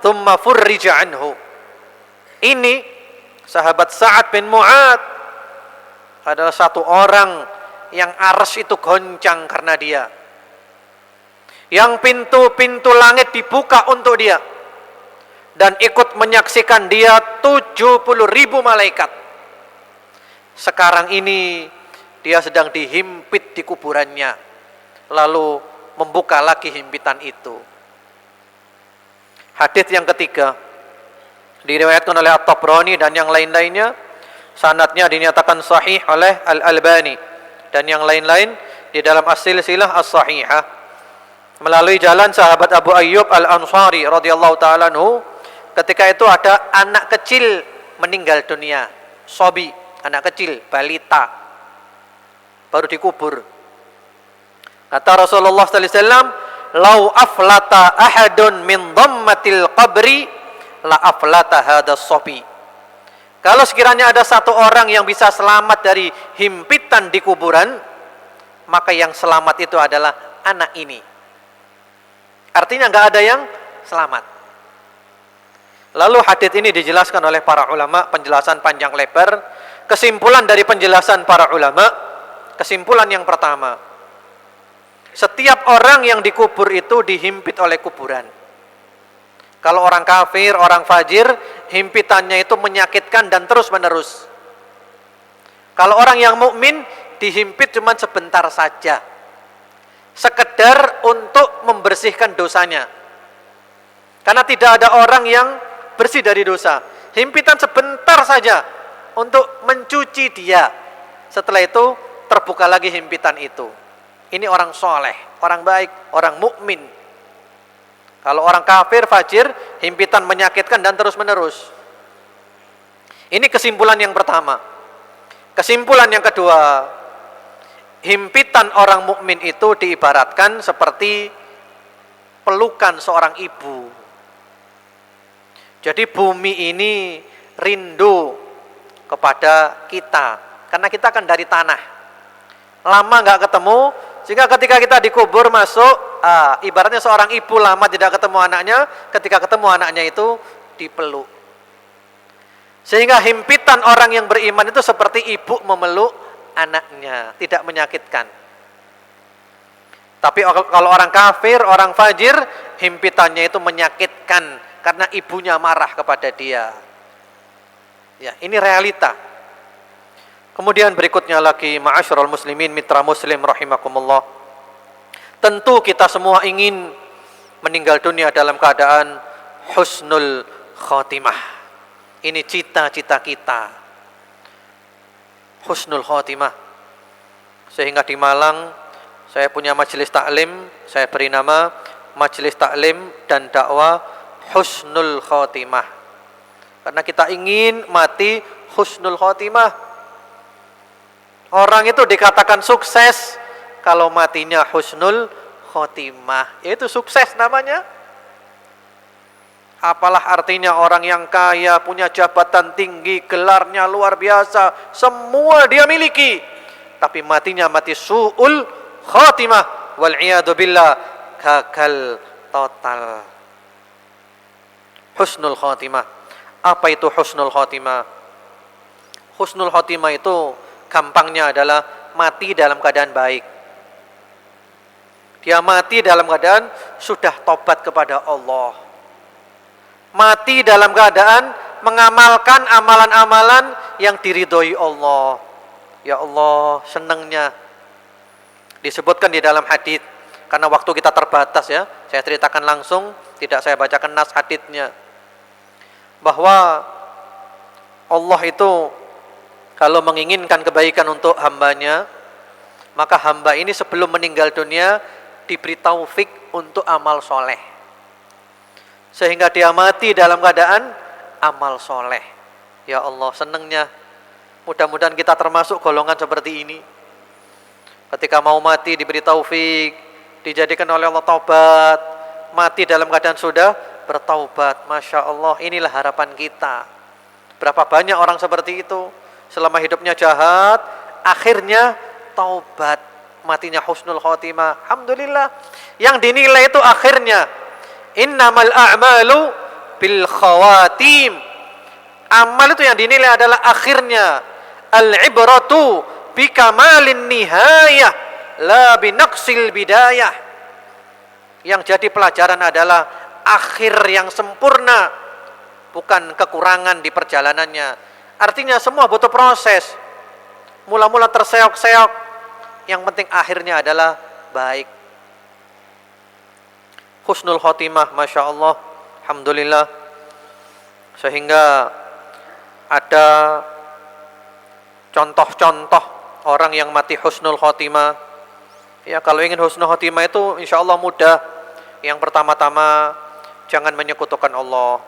thumma furrija anhu." Ini sahabat Sa'd bin Mu'adz adalah satu orang yang arsy itu goncang karena dia, yang pintu-pintu langit dibuka untuk dia, dan ikut menyaksikan dia 70,000 malaikat. Sekarang ini dia sedang dihimpit di kuburannya, lalu membuka lagi himpitan itu. Hadis yang ketiga diriwayatkan oleh At-Tabrani dan yang lain-lainnya, sanadnya dinyatakan sahih oleh Al-Albani dan yang lain-lain di dalam As-Silsilah As-Sahihah melalui jalan sahabat Abu Ayyub Al-Ansari radhiyallahu taala anhu. Ketika itu ada anak kecil meninggal dunia, sobi, anak kecil, balita, baru dikubur. Kata Rasulullah sallallahu alaihi wasallam, "Lau aflata ahadun min dhammatil qabri la aflata hadas sobi." Kalau sekiranya ada satu orang yang bisa selamat dari himpitan di kuburan, maka yang selamat itu adalah anak ini. Artinya nggak ada yang selamat. Lalu hadits ini dijelaskan oleh para ulama, penjelasan panjang lebar. Kesimpulan dari penjelasan para ulama, kesimpulan yang pertama, setiap orang yang dikubur itu dihimpit oleh kuburan. Kalau orang kafir, orang fajir, himpitannya itu menyakitkan dan terus menerus. Kalau orang yang mukmin dihimpit cuma sebentar saja, sekedar untuk membersihkan dosanya. Karena tidak ada orang yang bersih dari dosa. Himpitan sebentar saja untuk mencuci dia. Setelah itu terbuka lagi himpitan itu. Ini orang soleh, orang baik, orang mukmin. Kalau orang kafir, fajir, himpitan menyakitkan dan terus menerus. Ini kesimpulan yang pertama. Kesimpulan yang kedua, himpitan orang mukmin itu diibaratkan seperti pelukan seorang ibu. Jadi bumi ini rindu kepada kita, karena kita kan dari tanah. Lama nggak ketemu, sehingga ketika kita dikubur masuk, ibaratnya seorang ibu lama tidak ketemu anaknya, ketika ketemu anaknya itu dipeluk. Sehingga himpitan orang yang beriman itu seperti ibu memeluk anaknya, tidak menyakitkan. Tapi kalau orang kafir, orang fajir, himpitannya itu menyakitkan karena ibunya marah kepada dia. Ya, ini realita. Kemudian berikutnya lagi, ma'asyiral muslimin, mitra muslim rahimakumullah. Tentu kita semua ingin meninggal dunia dalam keadaan husnul khotimah. Ini cita-cita kita. Husnul khotimah. Sehingga di Malang saya punya majelis taklim, saya beri nama Majelis Taklim dan Dakwah Husnul Khotimah. Karena kita ingin mati husnul khotimah. Orang itu dikatakan sukses kalau matinya husnul khotimah. Itu sukses namanya. Apalah artinya orang yang kaya, punya jabatan tinggi, gelarnya luar biasa, semua dia miliki, tapi matinya mati su'ul khotimah, wal'iyadu billah, gagal total. Husnul khotimah. Apa itu husnul khotimah? Husnul khotimah itu gampangnya adalah mati dalam keadaan baik. Dia mati dalam keadaan sudah tobat kepada Allah. Mati dalam keadaan mengamalkan amalan-amalan yang diridhoi Allah. Ya Allah, senangnya. Disebutkan di dalam hadis, karena waktu kita terbatas ya, saya ceritakan langsung, tidak saya bacakan nas haditsnya. Bahwa Allah itu kalau menginginkan kebaikan untuk hambanya, maka hamba ini sebelum meninggal dunia diberi taufik untuk amal soleh, sehingga dia mati dalam keadaan amal soleh. Ya Allah, senangnya. Mudah-mudahan kita termasuk golongan seperti ini. Ketika mau mati diberi taufik, dijadikan oleh Allah taubat, mati dalam keadaan sudah bertaubat. Masya Allah, inilah harapan kita. Berapa banyak orang seperti itu, selama hidupnya jahat, akhirnya taubat, matinya husnul khotimah. Alhamdulillah. Yang dinilai itu akhirnya. Innamal a'malu bil khawatim. Amal itu yang dinilai adalah akhirnya. Al-ibratu bikamalin nihayah, la binaqsil bidayah. Yang jadi pelajaran adalah akhir yang sempurna, bukan kekurangan di perjalanannya. Artinya semua butuh proses. Mula-mula terseok-seok, yang penting akhirnya adalah baik. Husnul khotimah, Masya Allah, Alhamdulillah. Sehingga ada contoh-contoh orang yang mati husnul khotimah. Ya, kalau ingin husnul khotimah itu insya Allah mudah. Yang pertama-tama, jangan menyekutukan Allah.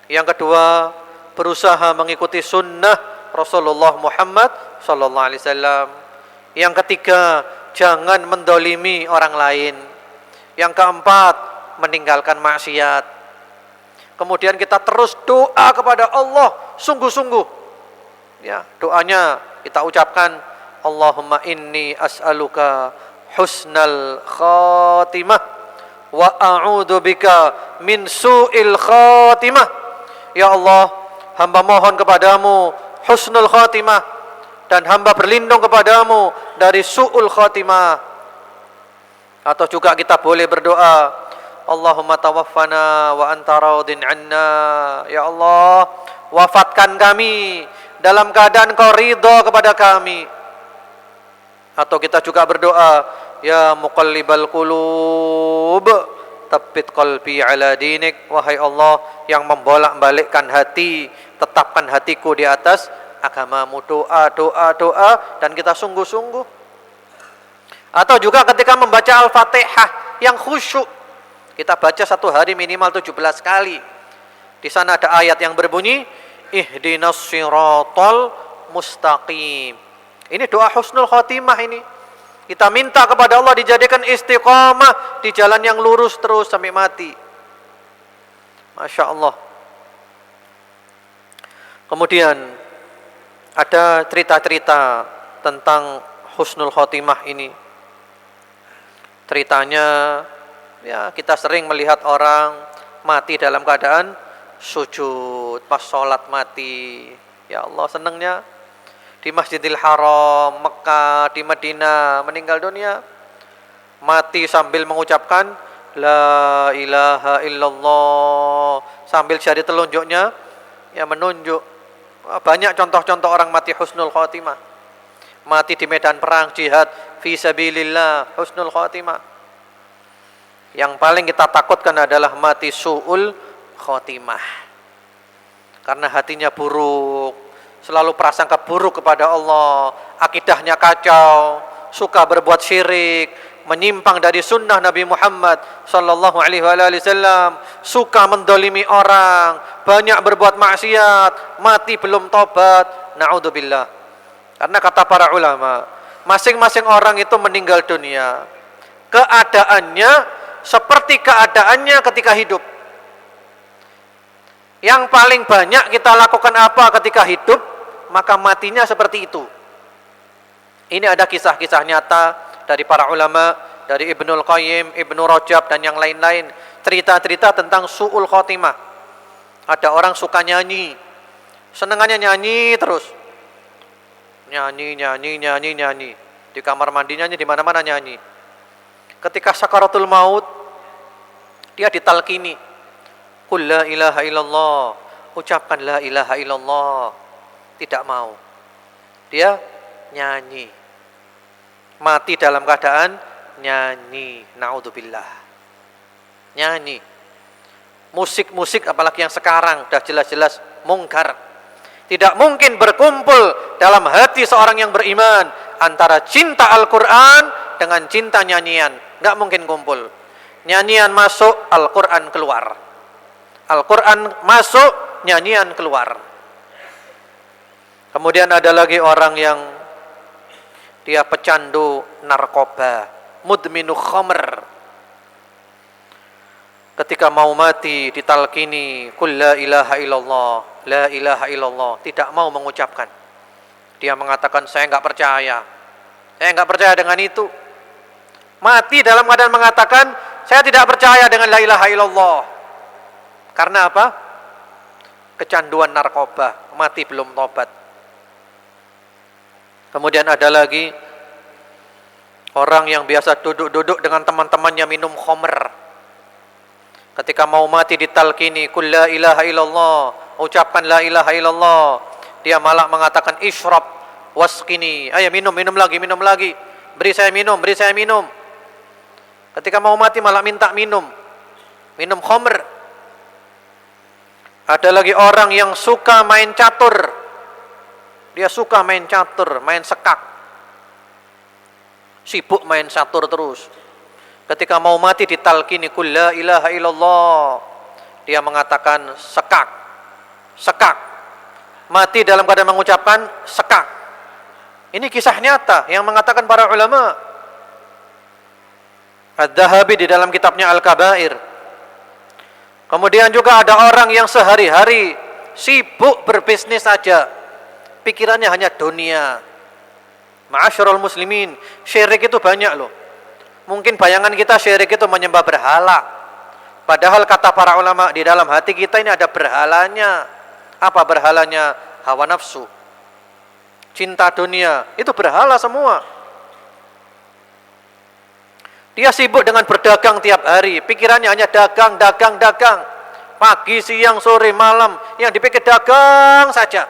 Yang kedua, berusaha mengikuti sunnah Rasulullah Muhammad sallallahu alaihi wasallam. Yang ketiga, jangan mendolimi orang lain. Yang keempat, meninggalkan maksiat. Kemudian kita terus doa kepada Allah sungguh-sungguh. Ya, doanya kita ucapkan, Allahumma inni as'aluka husnal khatimah wa a'udzu bika min su'il khatimah. Ya Allah, hamba mohon kepadamu husnul khatimah, dan hamba berlindung kepadamu dari su'ul khatimah. Atau juga kita boleh berdoa, Allahumma tawaffana wa anta radin anna. Ya Allah, wafatkan kami dalam keadaan Kau ridha kepada kami. Atau kita juga berdoa, ya muqallibal qulub, tsabbit qalbi ala dinik. Wahai Allah yang membolak-balikkan hati, tetapkan hatiku di atas agamamu. Doa, doa, doa, dan kita sungguh-sungguh. Atau juga ketika membaca Al-Fatihah yang khusyuk, kita baca satu hari minimal 17 kali. Di sana ada ayat yang berbunyi, ihdinas siratal mustaqim. Ini doa husnul khotimah ini. Kita minta kepada Allah dijadikan istiqamah di jalan yang lurus terus sampai mati. Masya Allah. Kemudian ada cerita-cerita tentang husnul khotimah ini. Ceritanya, ya kita sering melihat orang mati dalam keadaan sujud pas sholat mati. Ya Allah, senangnya di Masjidil Haram, Mekah, di Madinah meninggal dunia, mati sambil mengucapkan la ilaha illallah, sambil jari telunjuknya ya menunjuk. Banyak contoh-contoh orang mati husnul khotimah, mati di medan perang jihad fi sabilillah, husnul khotimah. Yang paling kita takutkan adalah mati su'ul khotimah, karena hatinya buruk, selalu prasangka buruk kepada Allah, akidahnya kacau, suka berbuat syirik, menyimpang dari sunnah Nabi Muhammad sallallahu alaihi wasallam, suka mendolimi orang, banyak berbuat maksiat, mati belum tobat, naudzubillah. Karena kata para ulama, masing-masing orang itu meninggal dunia, keadaannya seperti keadaannya ketika hidup. Yang paling banyak kita lakukan apa ketika hidup, maka matinya seperti itu. Ini ada kisah-kisah nyata dari para ulama, dari Ibnul Qayyim, Ibnu Rajab dan yang lain-lain, cerita-cerita tentang su'ul khotimah. Ada orang suka nyanyi, senengannya nyanyi terus, nyanyi di kamar mandi nyanyi, di mana-mana nyanyi. Ketika sakaratul maut, dia ditalkini, qul la ilaha illallah, ucapkan la ilaha illallah, tidak mau. Dia nyanyi, mati dalam keadaan nyanyi, naudzubillah. Nyanyi, musik-musik apalagi yang sekarang sudah jelas-jelas mungkar. Tidak mungkin berkumpul dalam hati seorang yang beriman antara cinta Al-Quran dengan cinta nyanyian, tidak mungkin kumpul. Nyanyian masuk, Al-Quran keluar. Al-Quran masuk, nyanyian keluar. Kemudian ada lagi orang yang dia pecandu narkoba, mudminu khamr. Ketika mau mati ditalkini qul la ilaha illallah, la ilaha illallah, tidak mau mengucapkan. Dia mengatakan saya enggak percaya. Saya enggak percaya dengan itu. Mati dalam keadaan mengatakan saya tidak percaya dengan la ilaha illallah. Karena apa? Kecanduan narkoba, mati belum tobat. Kemudian ada lagi orang yang biasa duduk-duduk dengan teman-temannya minum khamr. Ketika mau mati ditalkini qul la ilaha illallah, ucapkan la ilaha illallah, dia malah mengatakan isyrab wasqini, ayo minum lagi, beri saya minum. Ketika mau mati malah minta minum khamr. Ada lagi orang yang suka main catur, dia suka main catur, main sekak, sibuk main catur terus. Ketika mau mati ditalkini qul la ilaha illallah, dia mengatakan sekak. Mati dalam keadaan mengucapkan sekak. Ini kisah nyata yang mengatakan para ulama. Ad-Dhahabi di dalam kitabnya Al-Kabair. Kemudian juga ada orang yang sehari-hari sibuk berbisnis saja, pikirannya hanya dunia. Ma'asyiral muslimin, syirik itu banyak loh. Mungkin bayangan kita syirik itu menyembah berhala. Padahal kata para ulama, di dalam hati kita ini ada berhalanya. Apa berhalanya? Hawa nafsu, cinta dunia, itu berhala semua. Dia sibuk dengan berdagang tiap hari, pikirannya hanya dagang. Pagi, siang, sore, malam, yang dipikir dagang saja.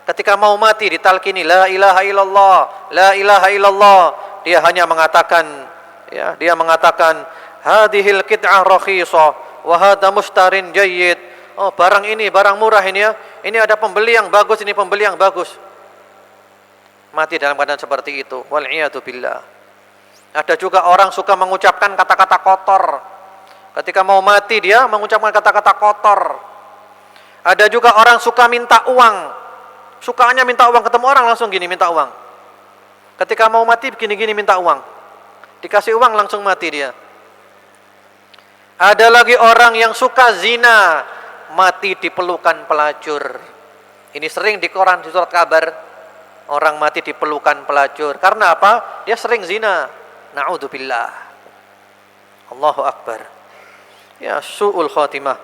Ketika mau mati ditalkini la ilaha illallah, la ilaha illallah, dia hanya mengatakan, hadhil qit'ah rakhisa wa hadha mushtarin jayyid. Oh, barang ini barang murah ini ya. Ini ada pembeli yang bagus, ini pembeli yang bagus. Mati dalam keadaan seperti itu. Wal iyadu billah. Ada juga orang suka mengucapkan kata-kata kotor. Ketika mau mati dia mengucapkan kata-kata kotor. Ada juga orang suka minta uang. Sukanya minta uang, ketemu orang langsung gini minta uang. Ketika mau mati gini-gini minta uang. Dikasih uang langsung mati dia. Ada lagi orang yang suka zina, mati di pelukan pelacur. Ini sering di koran, di surat kabar. Orang mati di pelukan pelacur. Karena apa? Dia sering zina. Na'udzubillah. Allahu Akbar. Ya, su'ul khotimah.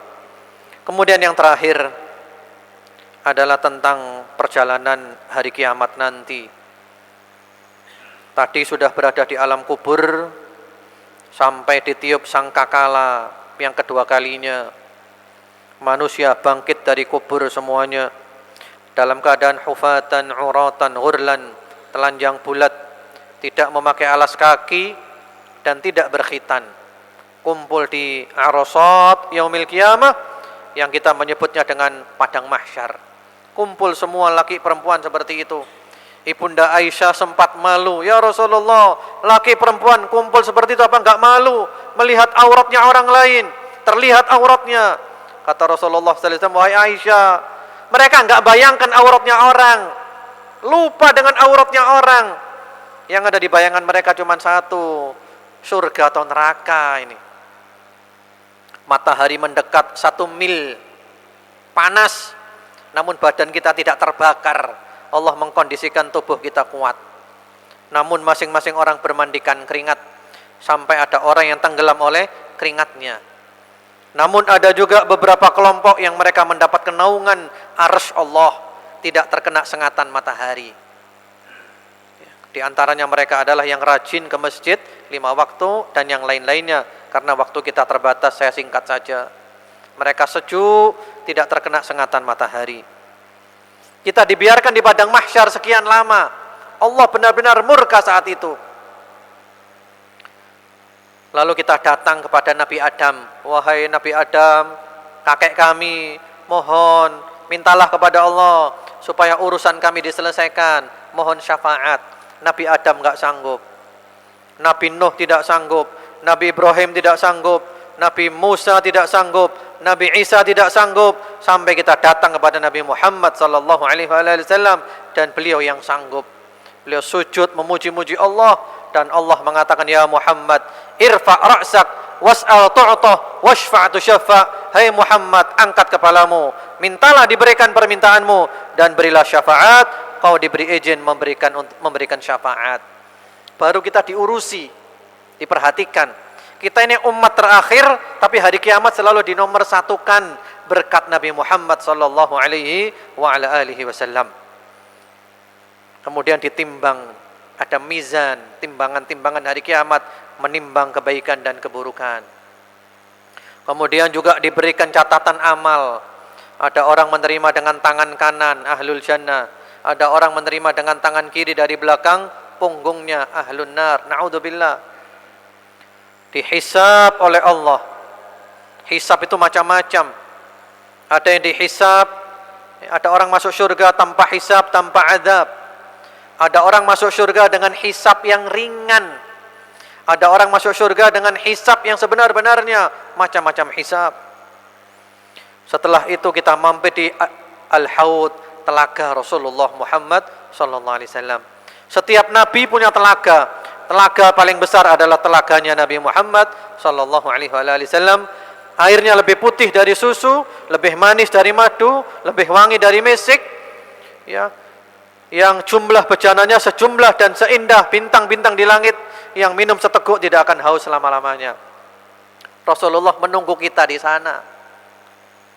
Kemudian yang terakhir adalah tentang perjalanan hari kiamat nanti. Tadi sudah berada di alam kubur, sampai ditiup sangkakala yang kedua kalinya. Manusia bangkit dari kubur semuanya dalam keadaan hufatan, uratan, ghurlan, telanjang bulat, tidak memakai alas kaki dan tidak berkhitan. Kumpul di Arasat yaumil qiyamah yang kita menyebutnya dengan padang mahsyar. Kumpul semua laki perempuan seperti itu. Ibunda Aisyah sempat malu, "Ya Rasulullah, laki perempuan kumpul seperti itu apa enggak malu melihat auratnya orang lain? Terlihat auratnya." Kata Rasulullah sallallahu alaihi wasallam, "Wahai Aisyah, mereka enggak bayangkan auratnya orang. Lupa dengan auratnya orang. Yang ada di bayangan mereka cuma satu, surga atau neraka ini." Matahari mendekat 1 mil, panas, namun badan kita tidak terbakar. Allah mengkondisikan tubuh kita kuat. Namun masing-masing orang bermandikan keringat, sampai ada orang yang tenggelam oleh keringatnya. Namun ada juga beberapa kelompok yang mereka mendapat kenaungan arsy Allah, tidak terkena sengatan matahari. Di antaranya mereka adalah yang rajin ke masjid 5 waktu dan yang lain-lainnya. Karena waktu kita terbatas, saya singkat saja. Mereka sejuk, tidak terkena sengatan matahari. Kita dibiarkan di padang mahsyar sekian lama. Allah benar-benar murka saat itu. Lalu kita datang kepada Nabi Adam. "Wahai Nabi Adam, kakek kami, mohon mintalah kepada Allah supaya urusan kami diselesaikan. Mohon syafaat." Nabi Adam enggak sanggup. Nabi Nuh tidak sanggup. Nabi Ibrahim tidak sanggup. Nabi Musa tidak sanggup. Nabi Isa tidak sanggup, sampai kita datang kepada Nabi Muhammad sallallahu alaihi wasallam dan beliau yang sanggup. Beliau sujud memuji-muji Allah dan Allah mengatakan, "Ya Muhammad, irfa' ra'sak was'al tu'ta washfa' tushaffa." Hai Muhammad, angkat kepalamu, mintalah diberikan permintaanmu dan berilah syafaat, kau diberi izin memberikan syafaat. Baru kita diurusi, diperhatikan. Kita ini umat terakhir, tapi hari kiamat selalu dinomorsatukan berkat Nabi Muhammad sallallahu alaihi wa ala alihi wasallam. Kemudian ditimbang, ada mizan, timbangan-timbangan hari kiamat menimbang kebaikan dan keburukan. Kemudian juga diberikan catatan amal. Ada orang menerima dengan tangan kanan, ahlul jannah. Ada orang menerima dengan tangan kiri dari belakang punggungnya, ahlun nar. Na'udzubillah. Dihisab oleh Allah. Hisab itu macam-macam. Ada yang dihisab, ada orang masuk surga tanpa hisab, tanpa azab. Ada orang masuk surga dengan hisab yang ringan. Ada orang masuk surga dengan hisab yang sebenar-benarnya, macam-macam hisab. Setelah itu kita mampir di Al-Haud, telaga Rasulullah Muhammad sallallahu alaihi wasallam. Setiap nabi punya telaga. Telaga paling besar adalah telaganya Nabi Muhammad sallallahu alaihi wasallam. Airnya lebih putih dari susu, lebih manis dari madu, lebih wangi dari mesik. Ya. Yang jumlah bejananya sejumlah dan seindah bintang-bintang di langit, yang minum seteguk tidak akan haus selama-lamanya. Rasulullah menunggu kita di sana.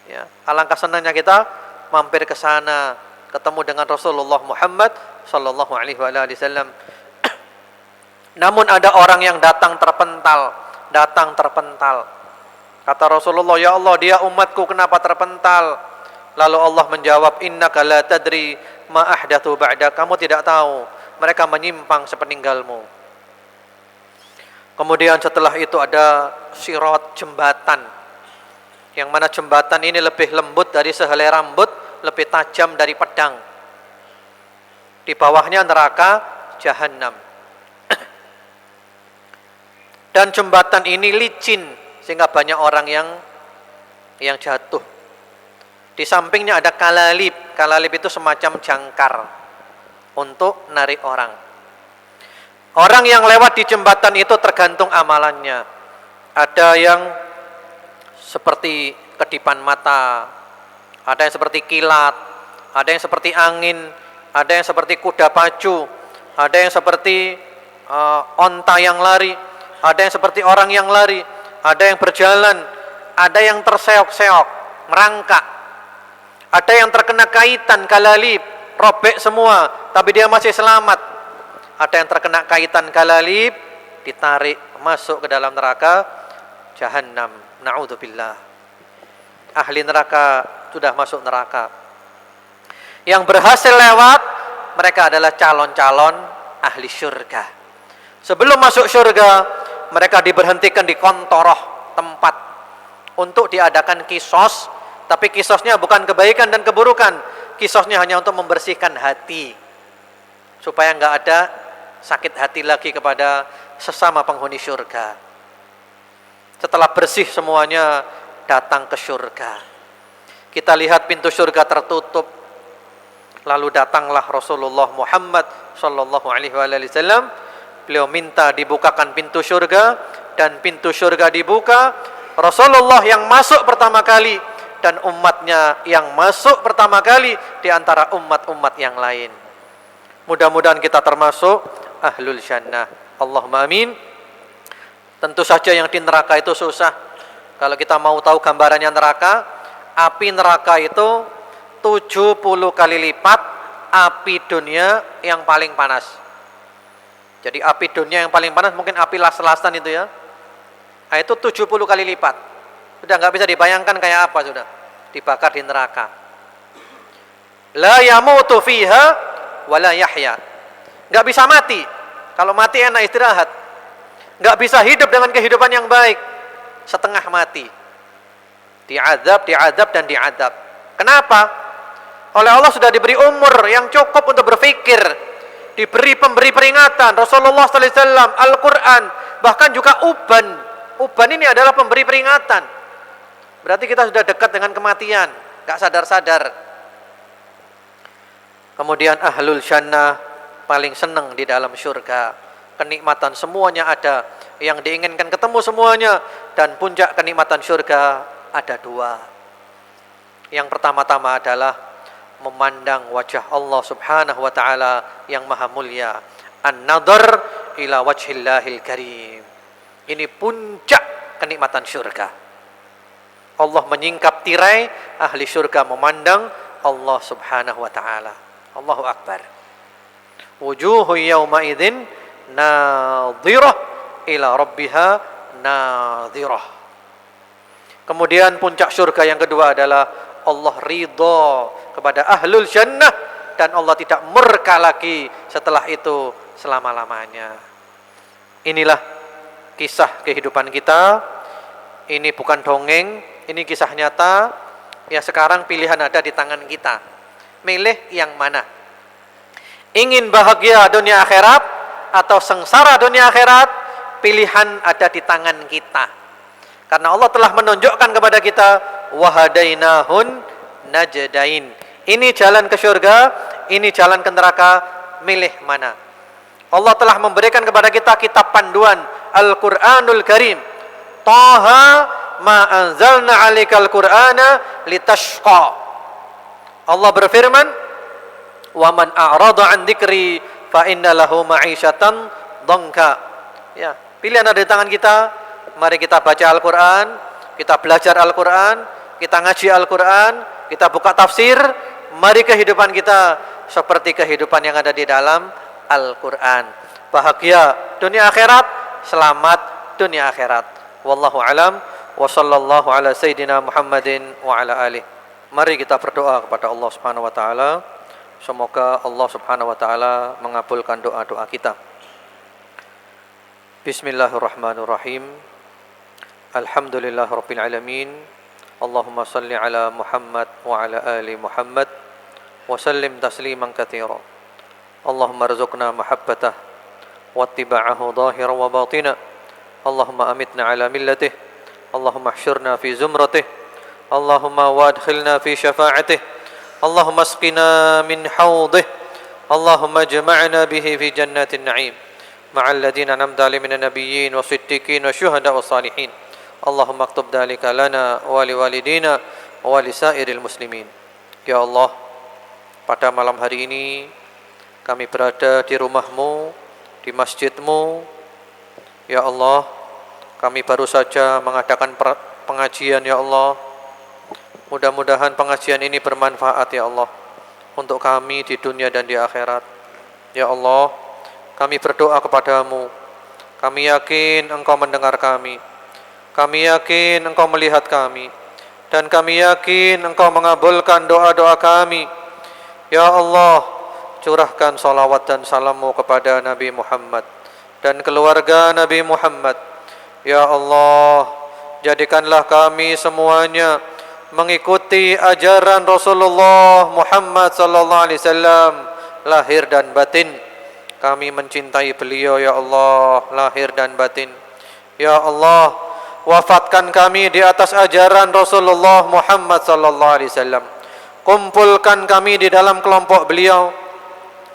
Ya, alangkah senangnya kita mampir ke sana, ketemu dengan Rasulullah Muhammad sallallahu alaihi wasallam. Namun ada orang yang datang terpental. Kata Rasulullah, "Ya Allah, dia umatku, kenapa terpental?" Lalu Allah menjawab, "Innaka la tadri ma ahdatsu ba'da." Kamu tidak tahu, mereka menyimpang sepeninggalmu. Kemudian setelah itu ada sirat, jembatan. Yang mana jembatan ini lebih lembut dari sehelai rambut, lebih tajam dari pedang. Di bawahnya neraka Jahannam. Dan jembatan ini licin sehingga banyak orang yang jatuh. Di sampingnya ada kalalib. Kalalib itu semacam jangkar untuk narik orang. Orang yang lewat di jembatan itu tergantung amalannya. Ada yang seperti kedipan mata, ada yang seperti kilat, ada yang seperti angin, ada yang seperti kuda pacu, ada yang seperti onta yang lari, ada yang seperti orang yang lari, ada yang berjalan, ada yang terseok-seok, merangkak, ada yang terkena kaitan kalalib, robek semua, tapi dia masih selamat. Ada yang terkena kaitan kalalib, ditarik masuk ke dalam neraka Jahannam. Na'udzubillah. Ahli neraka sudah masuk neraka. Yang berhasil lewat, mereka adalah calon-calon ahli syurga. Sebelum masuk syurga, mereka diberhentikan di kontoroh, tempat untuk diadakan kisos. Tapi kisosnya bukan kebaikan dan keburukan. Kisosnya hanya untuk membersihkan hati, supaya nggak ada sakit hati lagi kepada sesama penghuni syurga. Setelah bersih semuanya, datang ke syurga. Kita lihat pintu syurga tertutup. Lalu datanglah Rasulullah Muhammad sallallahu alaihi wasallam. Beliau minta dibukakan pintu syurga, dan pintu syurga dibuka. Rasulullah yang masuk pertama kali, dan umatnya yang masuk pertama kali di antara umat-umat yang lain. Mudah-mudahan kita termasuk ahlul jannah. Allahumma amin. Tentu saja yang di neraka itu susah. Kalau kita mau tahu gambarannya neraka, api neraka itu 70 kali lipat api dunia yang paling panas. Jadi api dunia yang paling panas mungkin api las-lasan itu ya. Nah, itu 70 kali lipat. Sudah nggak bisa dibayangkan kayak apa sudah dibakar di neraka. La yamutu fiha wa la yahya. Nggak bisa mati. Kalau mati enak istirahat. Nggak bisa hidup dengan kehidupan yang baik. Setengah mati. Diazab, dan diazab. Kenapa? Oleh Allah sudah diberi umur yang cukup untuk berpikir. Diberi pemberi peringatan. Rasulullah SAW, Al-Quran, bahkan juga uban. Uban ini adalah pemberi peringatan. Berarti kita sudah dekat dengan kematian. Gak sadar-sadar. Kemudian ahlul jannah paling senang di dalam syurga. Kenikmatan semuanya ada. Yang diinginkan ketemu semuanya. Dan puncak kenikmatan syurga ada dua. Yang pertama-tama adalah memandang wajah Allah subhanahu wa ta'ala yang maha mulia. An-nadhar ila wajhillahil karim. Ini puncak kenikmatan syurga. Allah menyingkap tirai, ahli syurga memandang Allah subhanahu wa ta'ala. Allahu akbar. Wujuhu yawma idzin nadhirah ila rabbiha nadhirah. Kemudian puncak syurga yang kedua adalah Allah ridha kepada ahlul jannah, dan Allah tidak murka lagi setelah itu selama-lamanya. Inilah kisah kehidupan kita. Ini bukan dongeng, ini kisah nyata. Ya, sekarang pilihan ada di tangan kita. Milih yang mana? Ingin bahagia dunia akhirat atau sengsara dunia akhirat? Pilihan ada di tangan kita. Karena Allah telah menunjukkan kepada kita, wahadainahun najdain. Ini jalan ke surga, ini jalan ke neraka. Milih mana? Allah telah memberikan kepada kita kitab panduan, Al-Quranul Karim. Taha ma anzalna 'alaikal Qur'ana litashqa. Allah berfirman, wa man a'rada 'an dzikri fa inna lahu ma'isyatan dhanka. Ya, pilihan ada di tangan kita. Mari kita baca Al-Quran, kita belajar Al-Quran, kita ngaji Al-Quran, kita buka tafsir. Mari kehidupan kita seperti kehidupan yang ada di dalam Al-Quran. Bahagia dunia akhirat, selamat dunia akhirat. Wallahu alam, wa sallallahu ala sayyidina Muhammadin wa ala alihi. Mari kita berdoa kepada Allah Subhanahu wa taala. Semoga Allah Subhanahu wa taala mengabulkan doa-doa kita. Bismillahirrahmanirrahim. Alhamdulillahirabbil alamin. Allahumma salli ala Muhammad wa ala ali Muhammad wa sallim tasliman katsira. Allahumma rzuqna mahabbatah wa ittiba'ahu dhahiran wa batina. Allahumma amitna ala millatih. Allahumma ihsyurna fi zumratih. Allahumma wadkhilna fi syafa'atih. Allahumma asqina min hawdih. Allahumma jama'na bihi fi jannatin na'im ma'al ladzina an'amta 'alaihim minan nabiyyin was-siddiqin wasyuhada was-salihin. Allahumma aktub dzalika lana wa liwalidina wa lisairil muslimin. Ya Allah, pada malam hari ini kami berada di rumah-Mu, di masjid-Mu. Ya Allah, kami baru saja mengadakan pengajian ya Allah. Mudah-mudahan pengajian ini bermanfaat ya Allah untuk kami di dunia dan di akhirat. Ya Allah, kami berdoa kepadamu, Kami yakin Engkau mendengar kami. Kami yakin Engkau melihat kami. Dan kami yakin Engkau mengabulkan doa-doa kami. Ya Allah, curahkan salawat dan salam-Mu kepada Nabi Muhammad dan keluarga Nabi Muhammad. Ya Allah, jadikanlah kami semuanya mengikuti ajaran Rasulullah Muhammad sallallahu alaihi wasallam lahir dan batin. Kami mencintai beliau ya Allah, lahir dan batin. Ya Allah, wafatkan kami di atas ajaran Rasulullah Muhammad sallallahu alaihi wasallam. Kumpulkan kami di dalam kelompok beliau.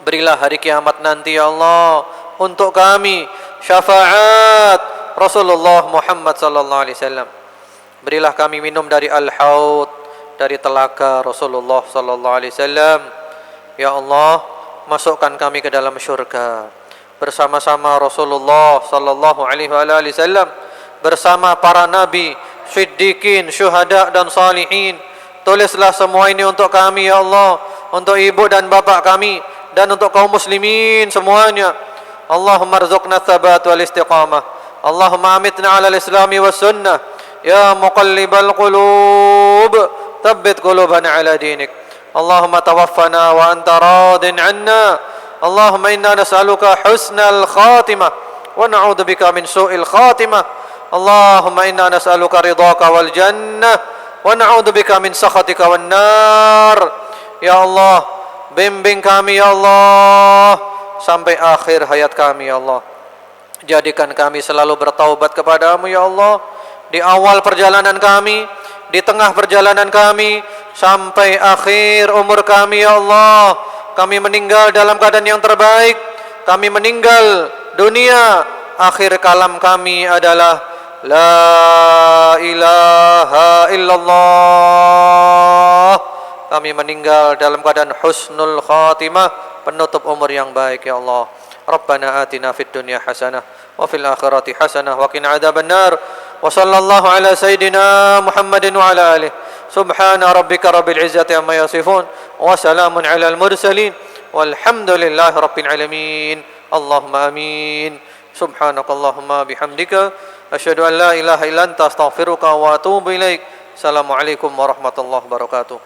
Berilah hari kiamat nanti ya Allah untuk kami syafaat Rasulullah Muhammad sallallahu alaihi wasallam. Berilah kami minum dari al-haud, dari telaga Rasulullah sallallahu alaihi wasallam. Ya Allah, masukkan kami ke dalam syurga bersama-sama Rasulullah sallallahu alaihi wasallam, bersama para nabi, siddiqin, syuhada dan salihin. Tulislah semua ini untuk kami ya Allah, untuk ibu dan bapak kami dan untuk kaum muslimin semuanya. Allahumma rzuqna tsabat wal istiqamah. Allahumma amitna ala al-islami was sunnah. Ya muqallibal qulub, thabbit qulubana ala dinik. Allahumma tawaffana wa anta radin 'anna. Allahumma inna nas'aluka husnal khatimah wa na'udzubika min su'il khatimah. Allahumma inna nas'aluka ridhaka wal jannah wa na'udzubika min sakhatika wan nar. Ya Allah, bimbing kami ya Allah sampai akhir hayat kami ya Allah. Jadikan kami selalu bertaubat kepadamu ya Allah, di awal perjalanan kami, di tengah perjalanan kami, sampai akhir umur kami ya Allah. Kami meninggal dalam keadaan yang terbaik. Kami meninggal dunia, akhir kalam kami adalah La ilaha illallah. Kami meninggal dalam keadaan husnul khatimah, penutup umur yang baik ya Allah. Rabbana atina fid dunya hasanah wa fil akhirati hasanah wa qina adzabannar. Wa sallallahu ala sayyidina Muhammadin wa ala alihi. Subhana rabbika rabbil izzati amma yasifun wa salamun ala al mursalin walhamdulillahi rabbil alamin. Allahumma amin. Subhanakallahumma bihamdika asyhadu an la ilaha illa anta astaghfiruka wa atubu ilaik. Assalamualaikum warahmatullahi wabarakatuh.